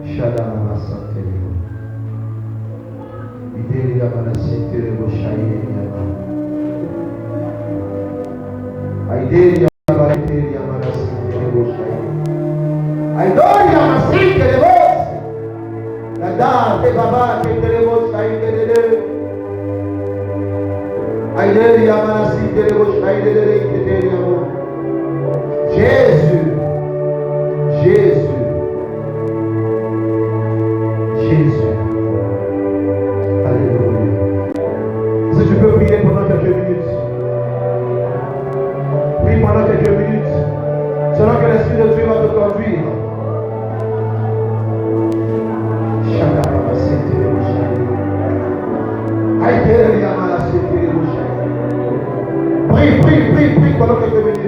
Shadama Santé. Idélia Manasente Rebochaïe Yama. Idélia Manasente Rebochaïe. Aidoria Masinte Rebos. La dame de Baba qui te Rebochaïe de Idélia Manasinte Rebochaïe de Jésus. Jésus. Jésus. Alléluia. Si tu peux prier pendant quelques minutes. Prie pendant quelques minutes. Selon que l'Esprit de Dieu va te conduire. Prie pendant quelques minutes.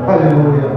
Alléluia.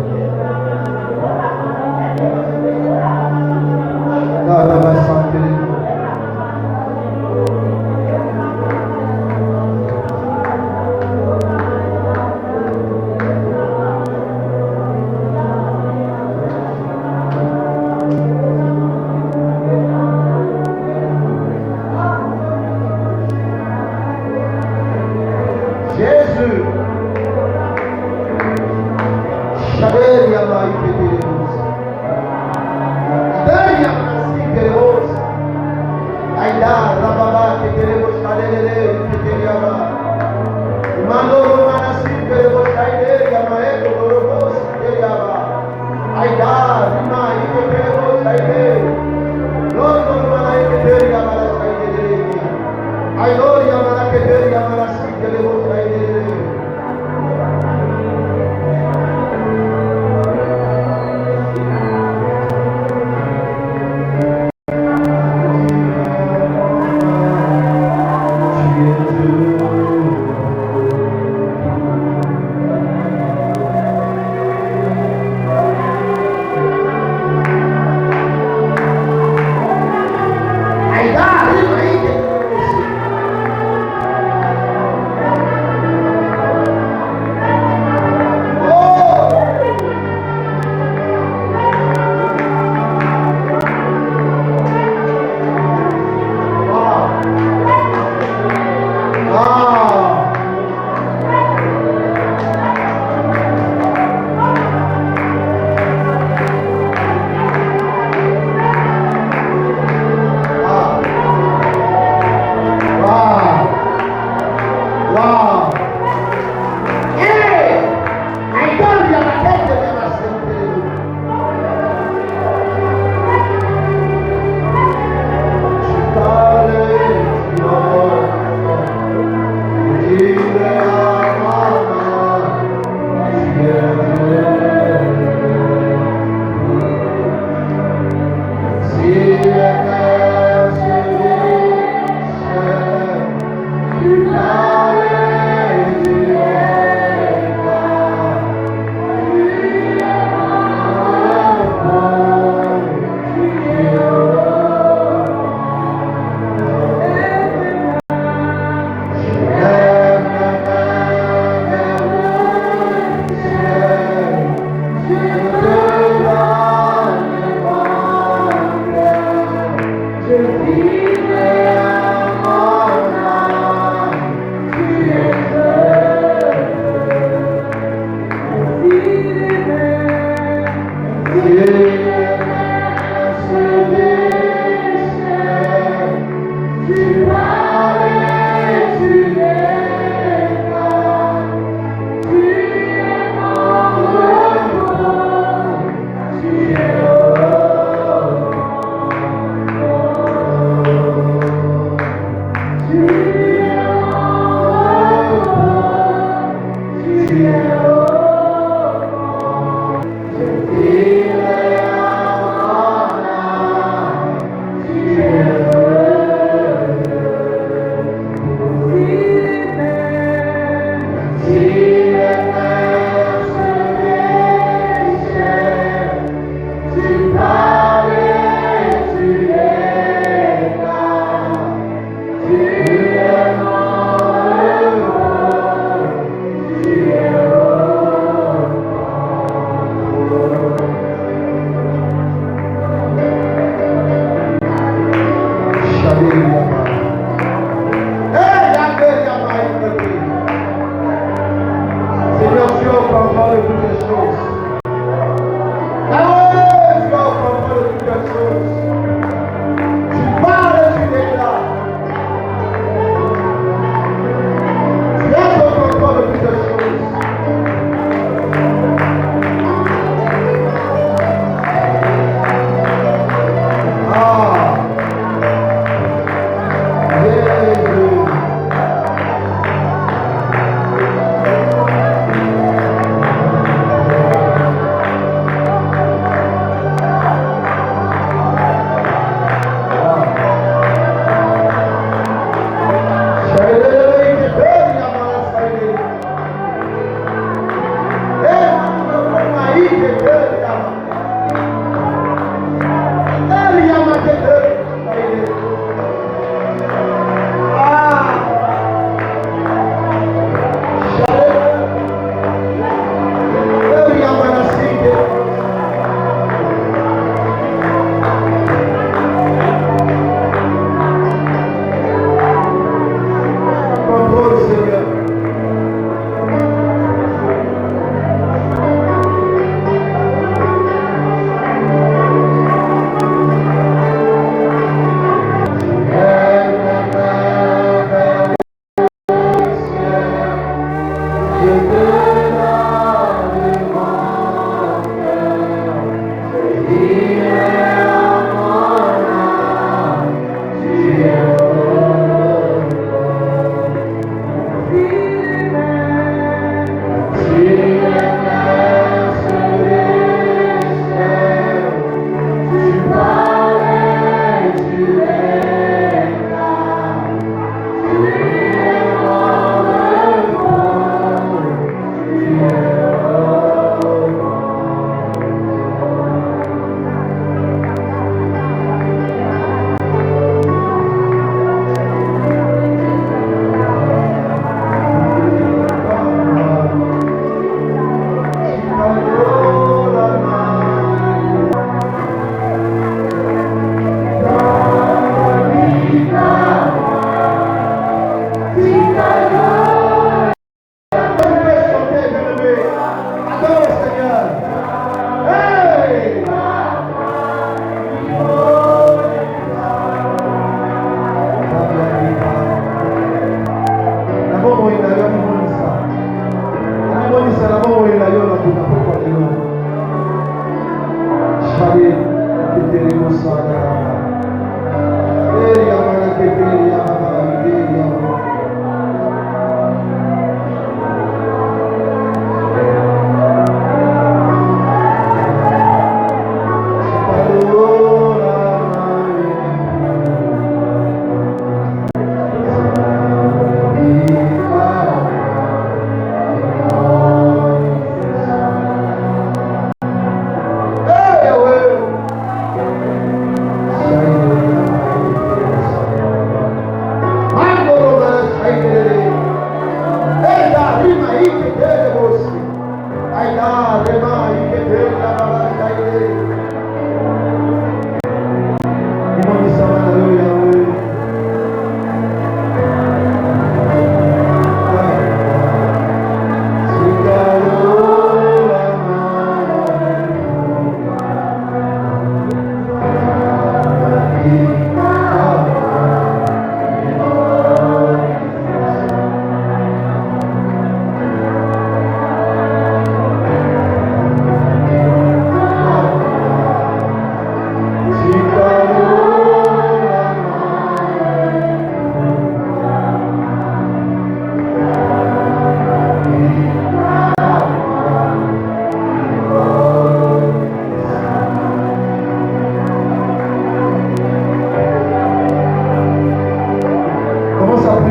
Tu es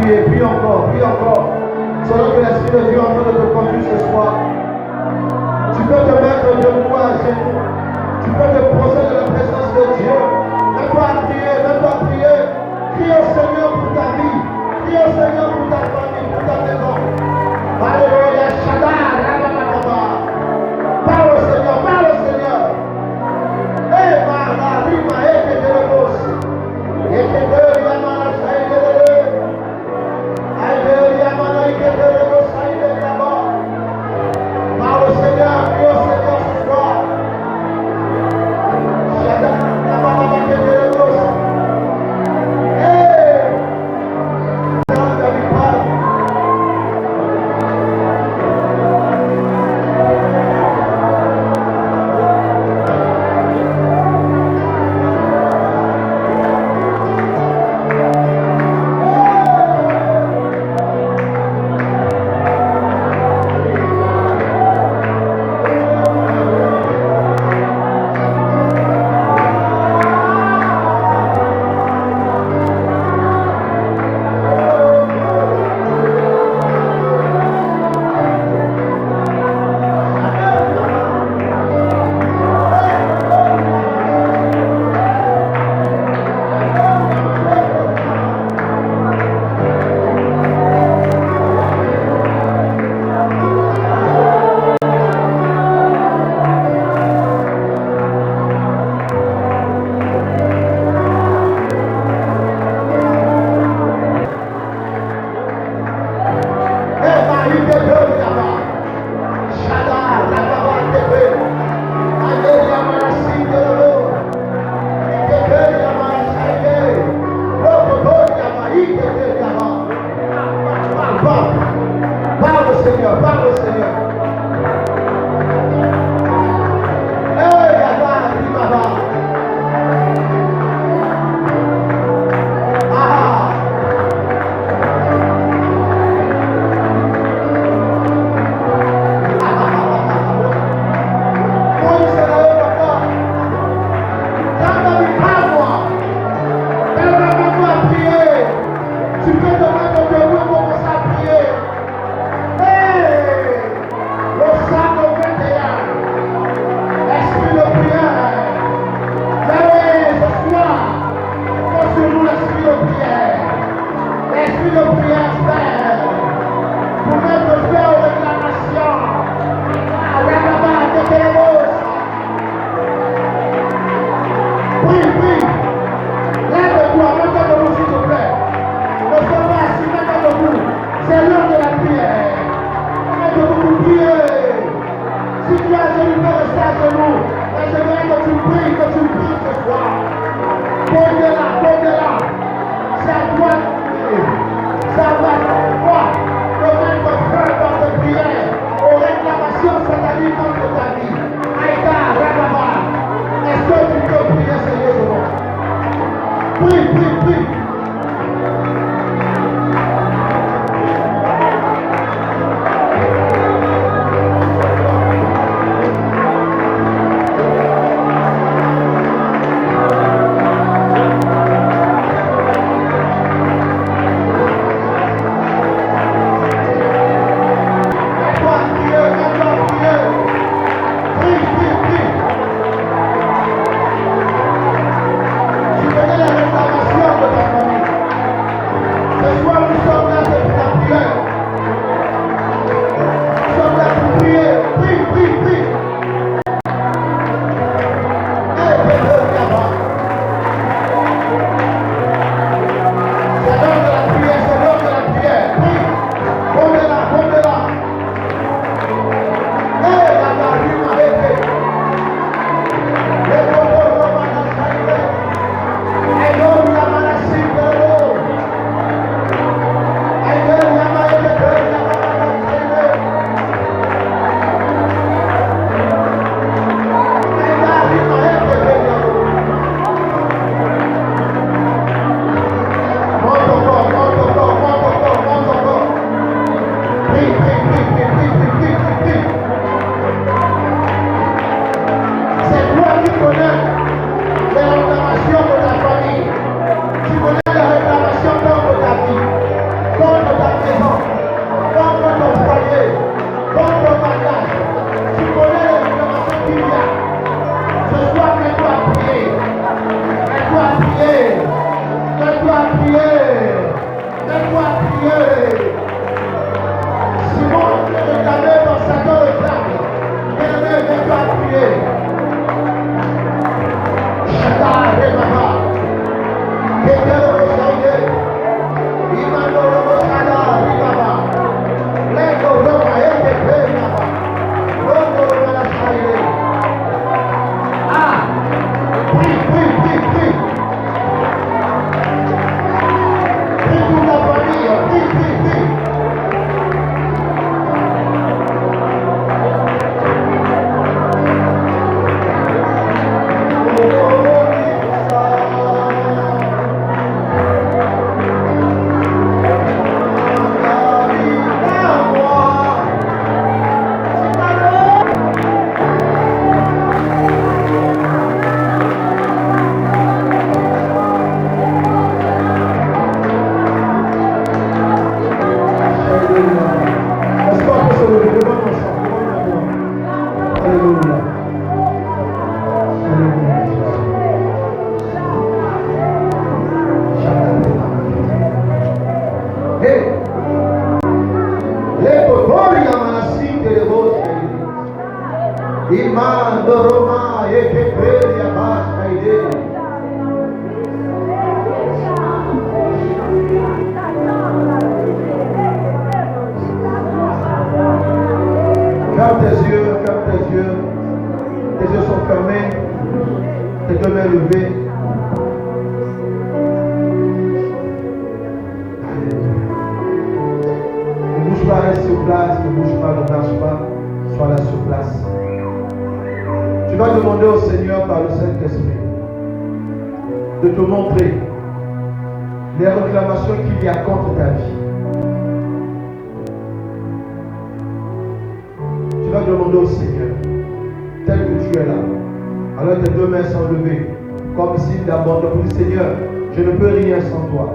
prier, prie encore, prie encore. Selon que l'Esprit de Dieu est en train de te conduire ce soir. Tu peux te mettre debout à genoux. Tu peux te poser dans la présence de Dieu. Mets-toi à prier, mets-toi à prier. Prie au Seigneur pour ta vie. Prie au Seigneur pour ta famille, pour ta maison. Alléluia, Shaddai, Rabba. Parle au Seigneur, parle au Seigneur. Eh, Mara, Rima, Ekedelebos. Ekedele, Yamana, Saïdele. Aïdele, Yamana, Ekedelebos, Saïdele, Yamana. Parle au Seigneur, prie au Seigneur ce soir. Shaddai, Rabba, Ekedelebos. Eh, Seigneur, ta vie parle. Parle au Seigneur, parle au Seigneur. Eh, Yaba, Ribaba. Ah. Moi, c'est là, papa. Ça va me parle. Permets-moi à prier. Tu peux te mettre debout et commencer à prier. Hey! Le Psalme 21. Esprit de prière. Yahweh, ce soir, pose sur nous l'esprit de prière. L'esprit de prière fait pour mettre fin aux réclamations. Prie, prie. Lève-toi, mets-toi debout s'il te plaît. Ne sois pas assis, mets-toi debout. C'est l'heure de la prière. Mets-toi debout, prier. Si tu es à genoux, tu peux rester à genoux. Mais je veux que tu pries ce soir. Pose-la. C'est à toi de prier. Ça va toi de mettre fin dans tes prières aux réclamations sataniques contre ta vie. Aïda, Rababa. Est-ce que tu peux prier sérieusement? Prie. pouvez lever. Ne bouge pas, reste sur place. Ne bouge pas, ne marche pas. Sois là sur place. Tu vas demander au Seigneur par le Saint-Esprit de te montrer les réclamations qu'il y a contre ta vie. Tu vas demander au Seigneur, tel que tu es là, alors tes deux mains sont levées, comme signe d'abandon pour dire Seigneur, je ne peux rien sans toi.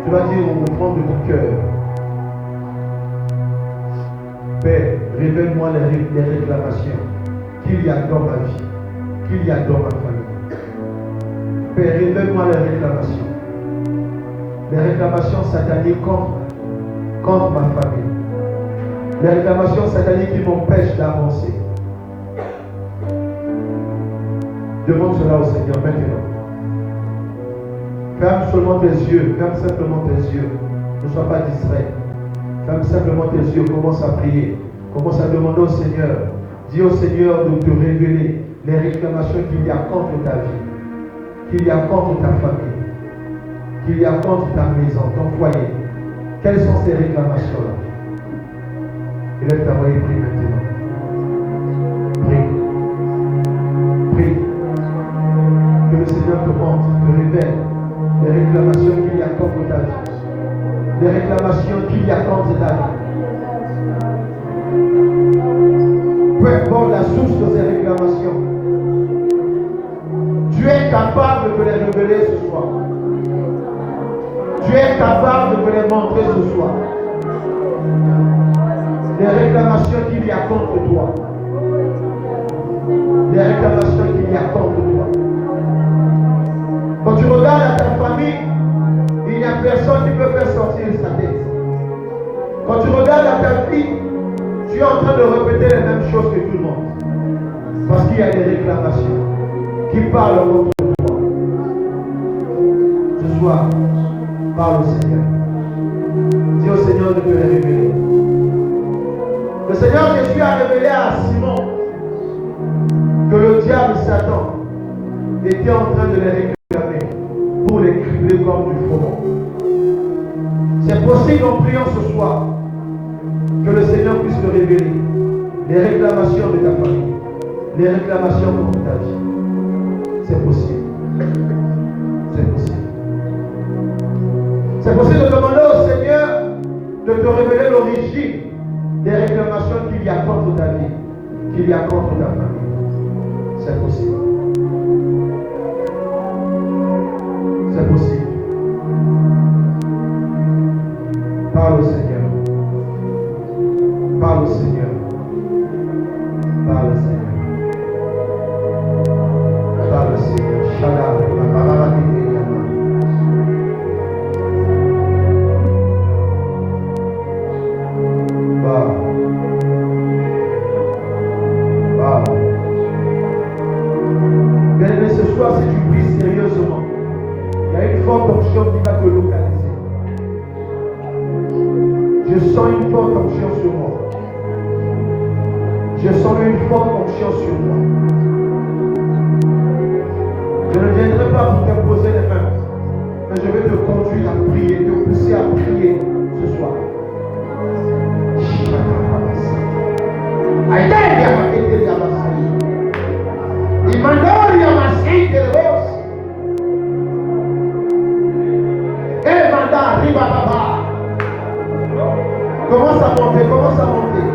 Tu vas dire au fond de ton cœur, Père, révèle-moi les réclamations qu'il y a dans ma vie, qu'il y a dans ma famille. Père, révèle-moi les réclamations. Les réclamations sataniques contre ma famille. Les réclamations sataniques qui m'empêchent d'avancer. Demande cela au Seigneur maintenant. Ferme seulement tes yeux. Ferme simplement tes yeux. Ne sois pas distrait. Ferme simplement tes yeux. Commence à prier. Commence à demander au Seigneur. Dis au Seigneur de te révéler les réclamations qu'il y a contre ta vie, qu'il y a contre ta famille, qu'il y a contre ta maison, ton foyer. Quelles sont ces réclamations-là? Élève ta voix et prie maintenant. Prie. Prie. Que le Seigneur te montre, te révèle les réclamations qu'il y a contre ta vie. Les réclamations qu'il y a contre ta vie. Peu importe la source de ces réclamations, tu es capable de les révéler ce soir. Tu es capable de me les montrer ce soir. Les réclamations qu'il y a contre toi. Les réclamations qu'il y a contre toi. Quand tu regardes à ta famille, il n'y a personne qui peut faire sortir sa tête. Quand tu regardes à ta fille, tu es en train de répéter les mêmes choses que tout le monde. Parce qu'il y a des réclamations qui parlent contre toi. Ce soir, parle au Seigneur. Dis au Seigneur de te les révéler. Le Seigneur Jésus a révélé à Simon que le diable Satan était en train de les réclamer pour les cribler comme du froment. C'est possible en priant ce soir que le Seigneur puisse te révéler les réclamations de ta famille, les réclamations contre ta vie. C'est possible. C'est possible. C'est possible de demander au Seigneur de te révéler l'origine des réclamations qu'il y a contre ta vie, qu'il y a contre ta famille. C'est possible. C'est possible. Parle au Seigneur. Parle au Seigneur. Parle au Seigneur. Parle au Seigneur. Shalom. Bien-aimé, ce soir, si tu pries sérieusement, il y a une forte onction qui va te localiser. Je sens une forte onction sur moi. Je sens une forte onction sur moi. Je ne viendrai pas pour t'imposer les mains, mais je vais te conduire à prier, te pousser à prier ce soir. Commence à monter, commence à monter.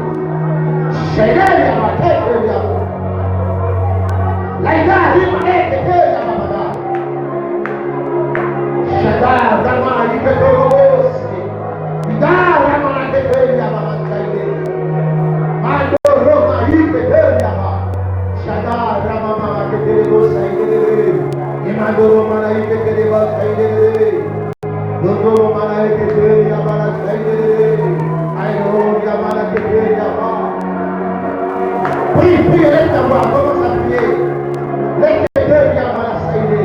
Prie, laisse ta voix, commence à prier. Laisse tes deux yamala saïdé.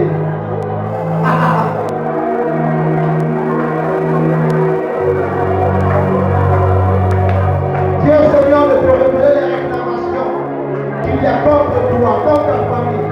Dis au Seigneur de te révéler les réclamations qu'il y a contre toi, contre ta famille.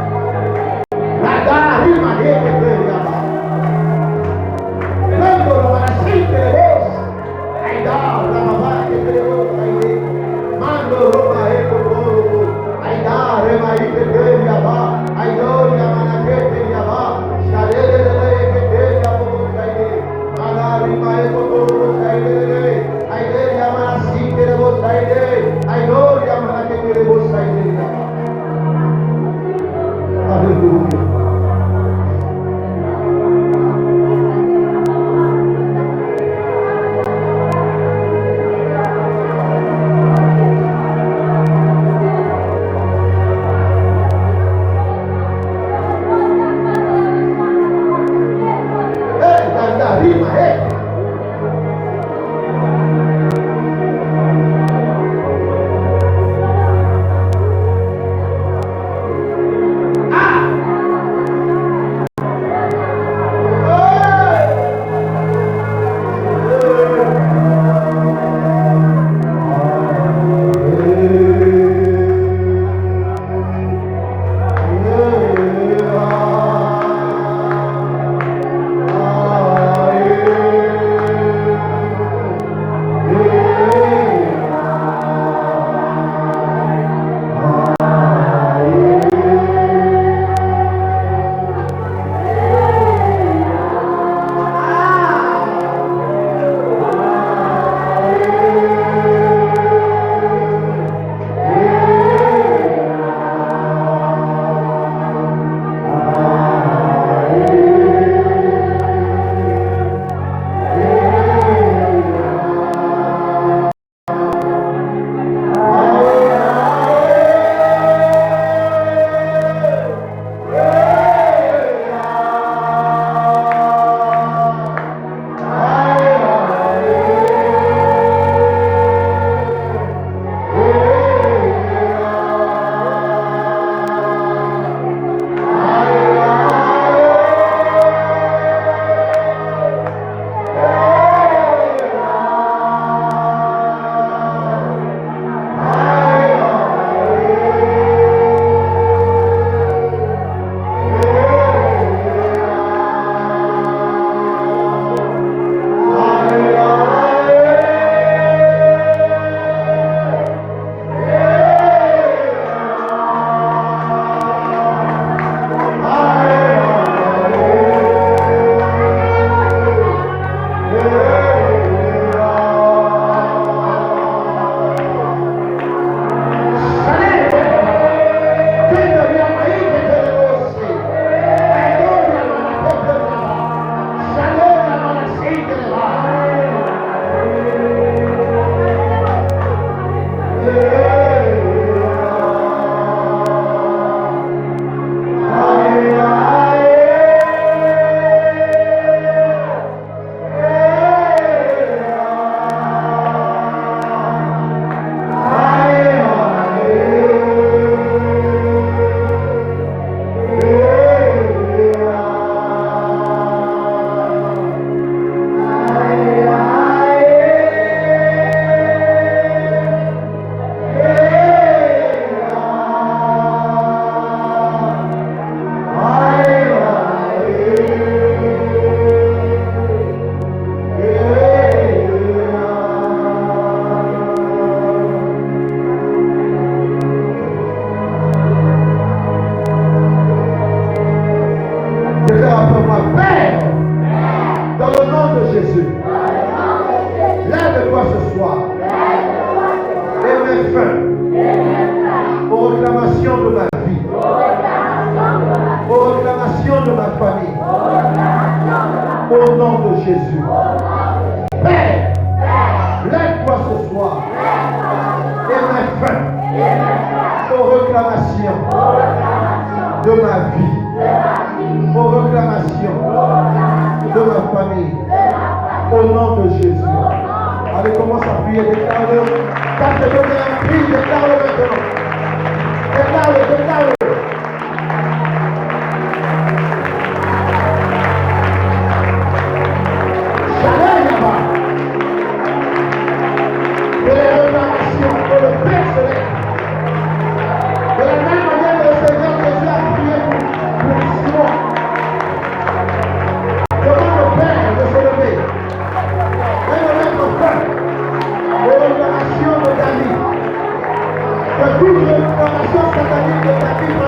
toute restauration satanique de ta vie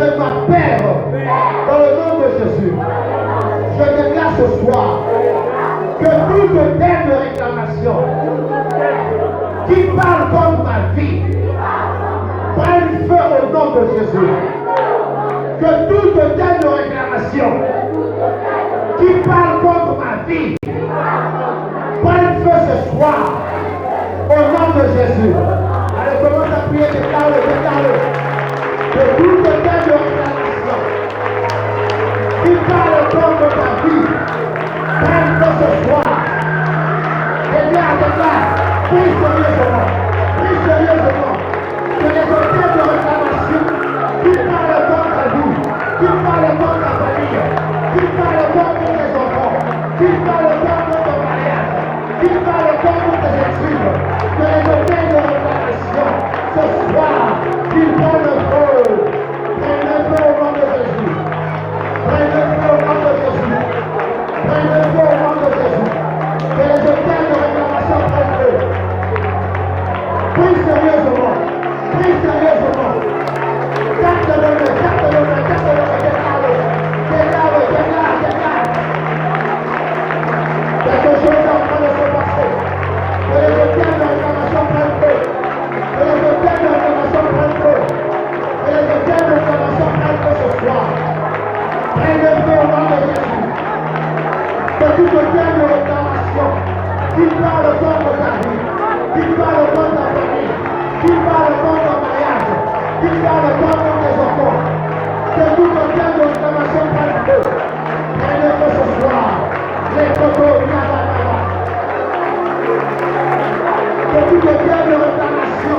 avec ma Père, dans le nom de Jésus, je déclare ce soir que toute peine de réclamation qui parle contre ma vie prenne feu au nom de Jésus. Que toute peine de réclamation qui parle contre ma vie prenne feu ce soir au nom de Jésus. Allez, commence à prier, déclare-le, déclare-le. Que toute peine de réclamation qui parle contre ta vie prenne feu ce soir. Déclare, déclare. Prie sérieusement. Prie sérieusement. Que les hôtels de réclamation qui parlent contre ta vie, qui parlent contre ta famille, qui parlent contre tes enfants, qui parlent contre ton mariage, qui parlent contre tes études, que les hôtels de réclamation ce soir, qu'ils prennent le feu. Prennent le feu au nom de Jésus. Prennent le feu au nom de Jésus. Prennent le feu au nom de Jésus. Que les hôtels de réclamation prennent feu. Prie sérieusement. Prie sérieusement. Déclare-le, déclare-le, déclare-le. Déclare-le, déclare, déclare. Quelque chose est en train de se passer. Que les hôtels de réclamation prennent feu. Que les hôtels de réclamation prennent feu. Que les hôtels de réclamation prennent feu ce soir. Prennent le feu au nom de Jésus. Que tout hôtel de réclamation qui parle contre ta vie, qui parle contre ta famille, qui parle contre ton mariage, qui parle contre tes enfants, que tout hôtel de réclamation prenne feu. Prenne le feu ce soir. Les coteaux, que tout hôtel de réclamation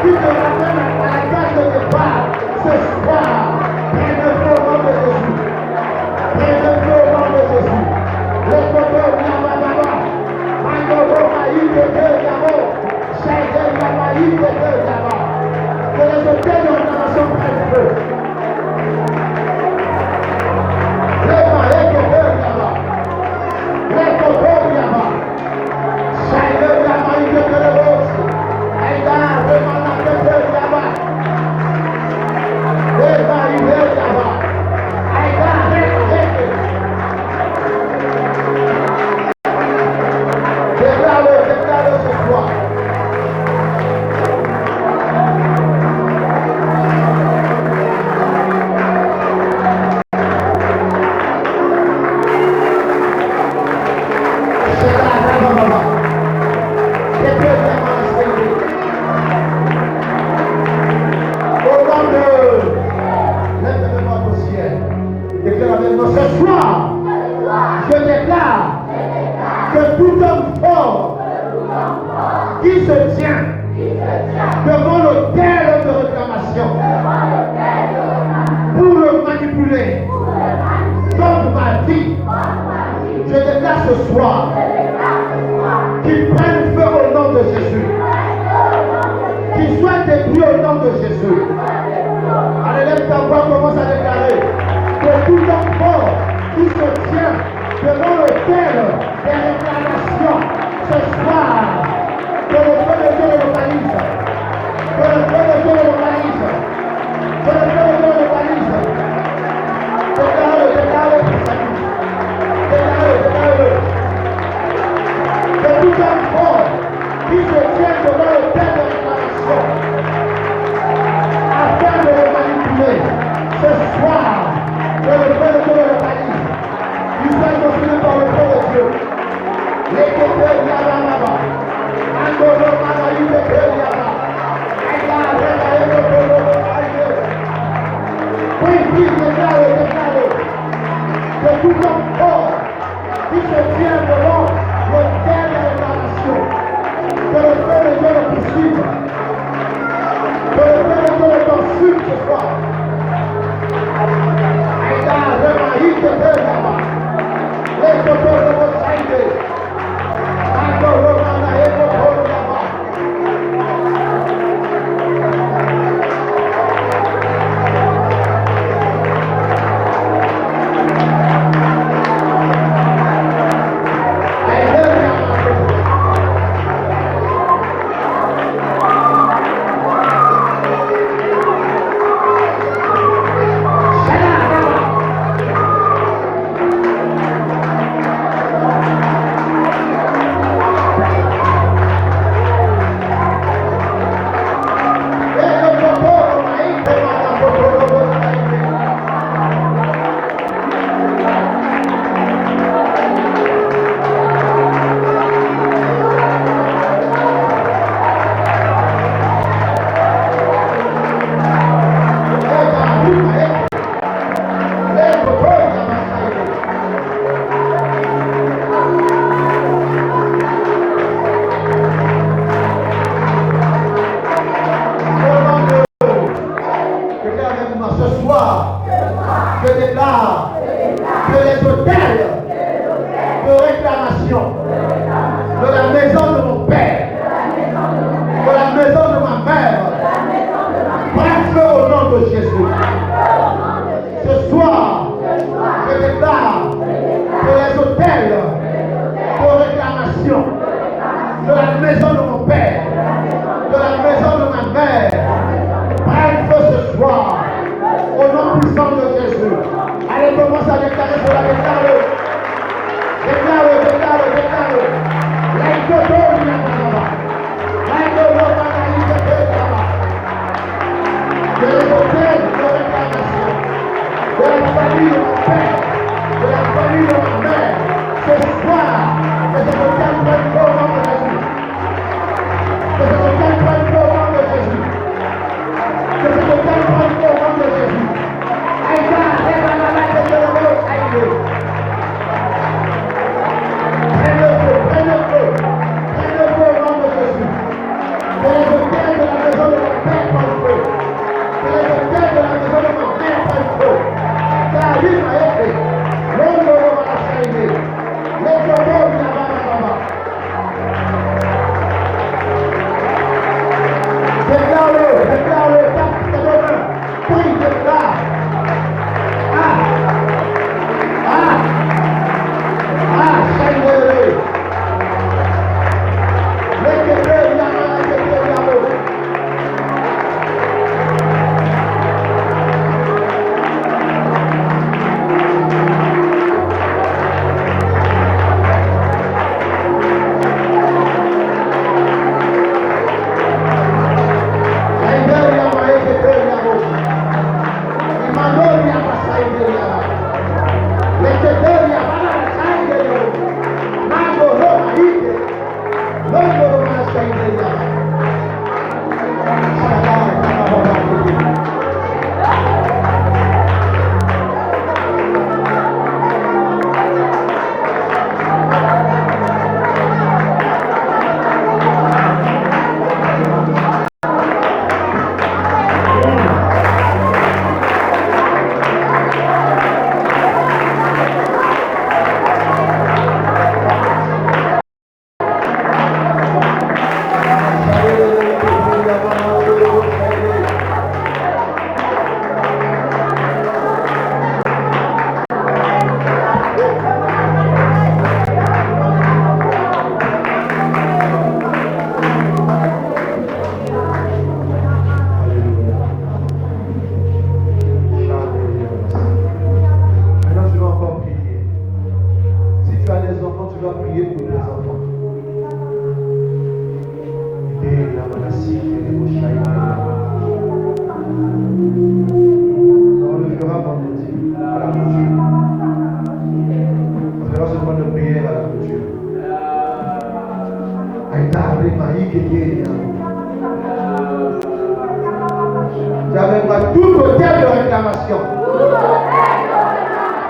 qui te ramène à la case de départ ce soir, prenne le feu au nom de Jésus. Prenne le feu au nom de Jésus. Les coteaux, que les hôtels de réclamation prennent feu. Les marais que veulent là-bas. Les coteaux là-bas. Chacun là-bas, il veut que le rose. Et là, vraiment, la tête là-bas. Les marais là-bas. Et là, déclare-le ce soir. soir, je déclare que les hôtels de réclamation de la maison de mon père, de la maison de ma mère, prennent feu au nom de Jésus. Ce soir, je déclare que les hôtels de réclamation de la maison de mon père, de la maison de ma mère, prennent feu ce soir au nom puissant de Jésus. Allez, commence à déclarer cela, déclare-le. Déclare-le, déclare-le, déclare-le. De les hôtels de réclamation de la famille de mon père, de la famille de ma mère, ce soir, que cet hôtel prenne feu au nom de Jésus. Que cet hôtel prenne feu au nom de Jésus. Que cet hôtel prenne feu au nom de Jésus. Aïda, lève la main de Dieu, Aïda. Prends le feu, prends le feu. Prends le feu au nom de Jésus. Que les hôtels de la maison de mon père prennent feu. Que les hôtels de la maison de mon père prennent feu. Car lui m'a aidé. L'homme de l'homme va s'aider. Les hommes de la baba. Déclare-le, déclare-le, tape tes deux mains. Prie, déclare. S'aider. Les deux, il y a un, les deux, il y a un. Tout hôtel de réclamation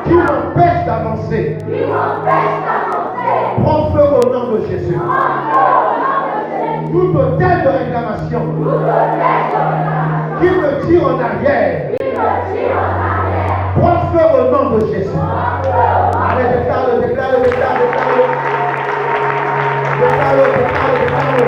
qui m'empêche d'avancer, prends feu au nom de Jésus. Tout hôtel de réclamation qui me tire en arrière, prends feu au nom de Jésus. Allez, déclare-le, déclare-le, déclare-le, déclare-le, déclare-le, déclare-le.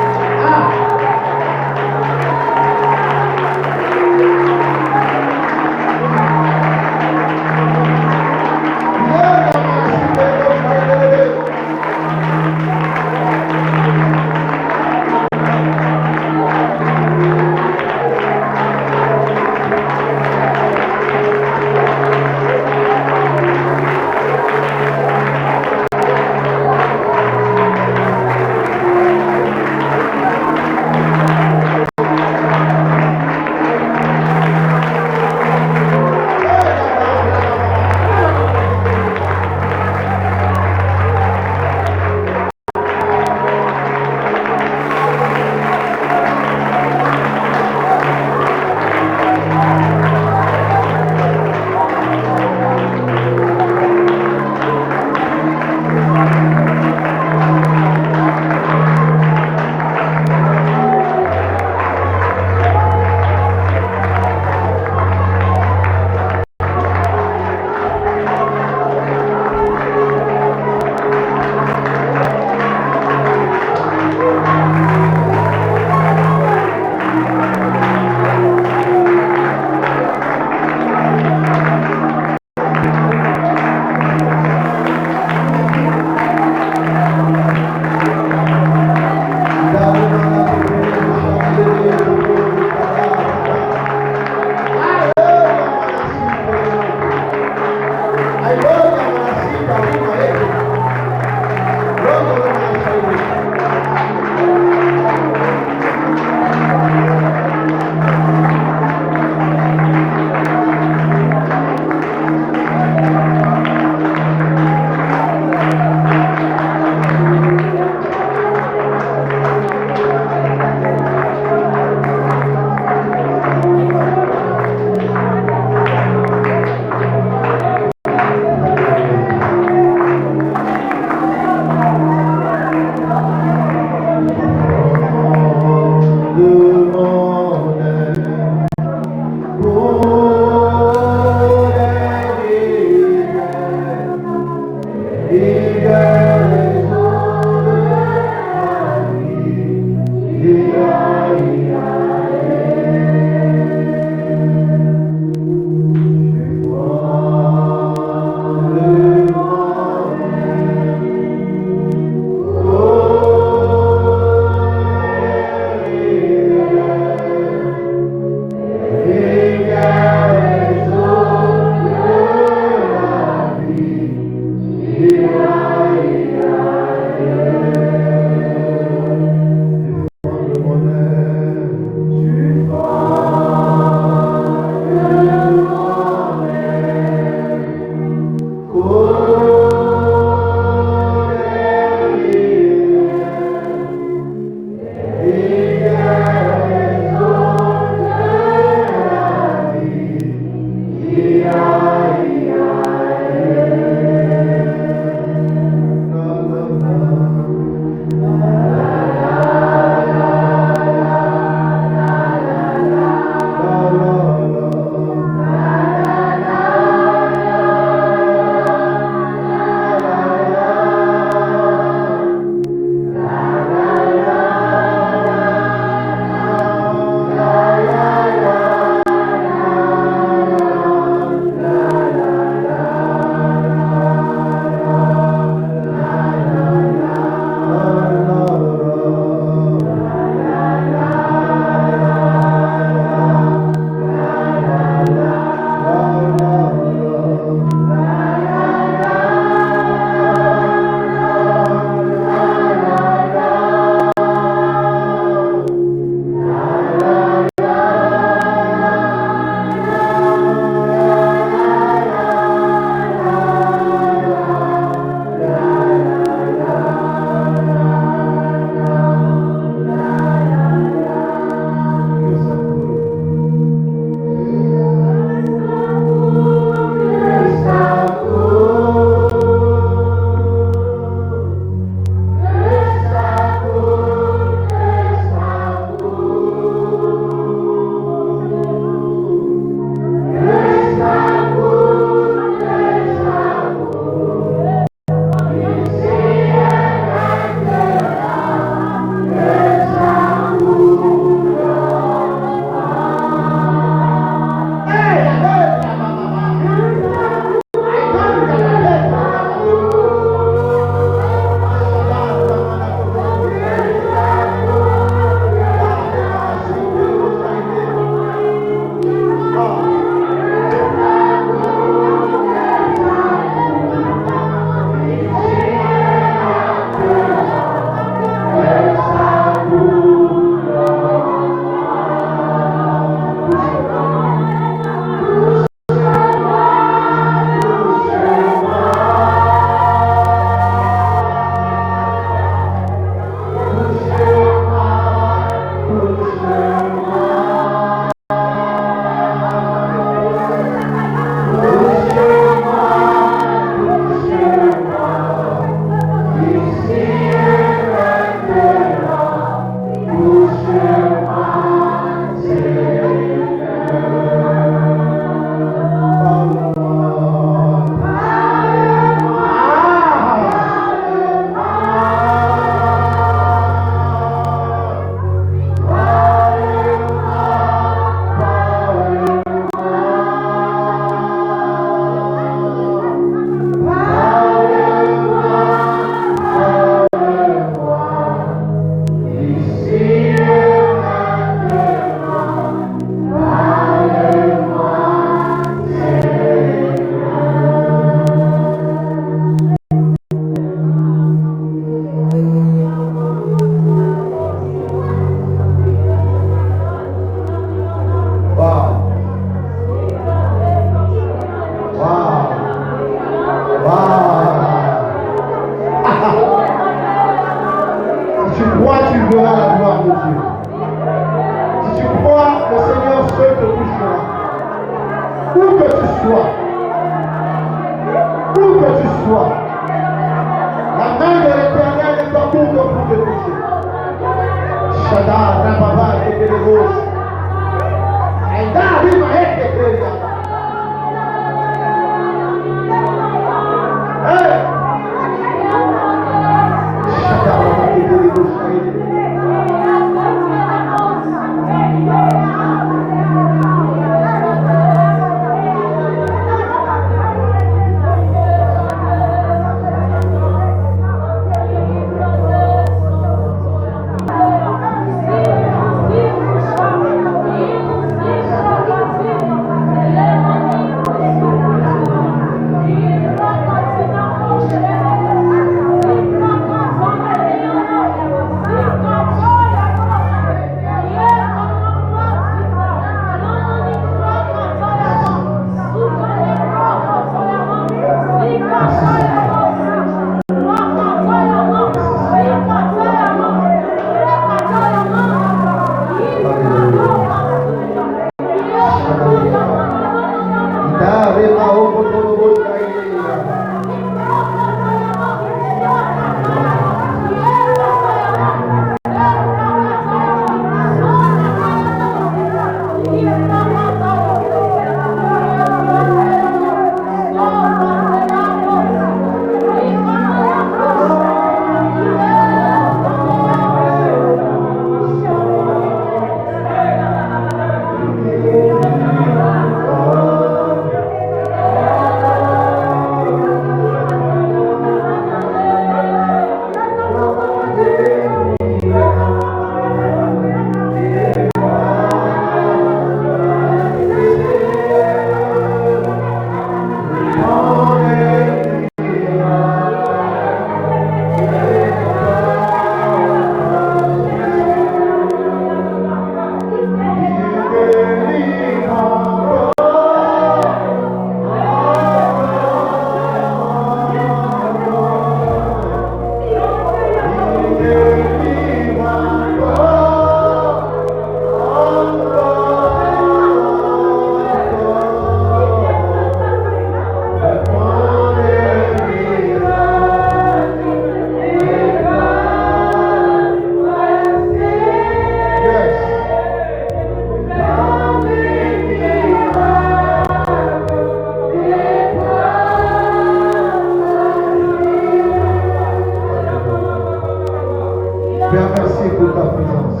Père, merci pour ta présence.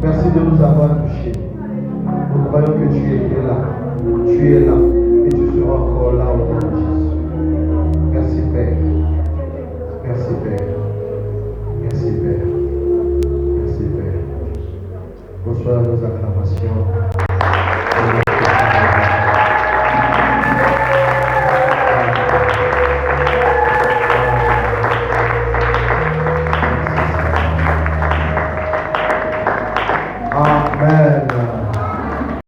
Merci de nous avoir touchés. Nous croyons que tu es là. Tu es là. Et tu seras encore là au nom de Jésus. Merci Père. Merci Père. Merci Père. Merci Père. Reçois nos acclamations.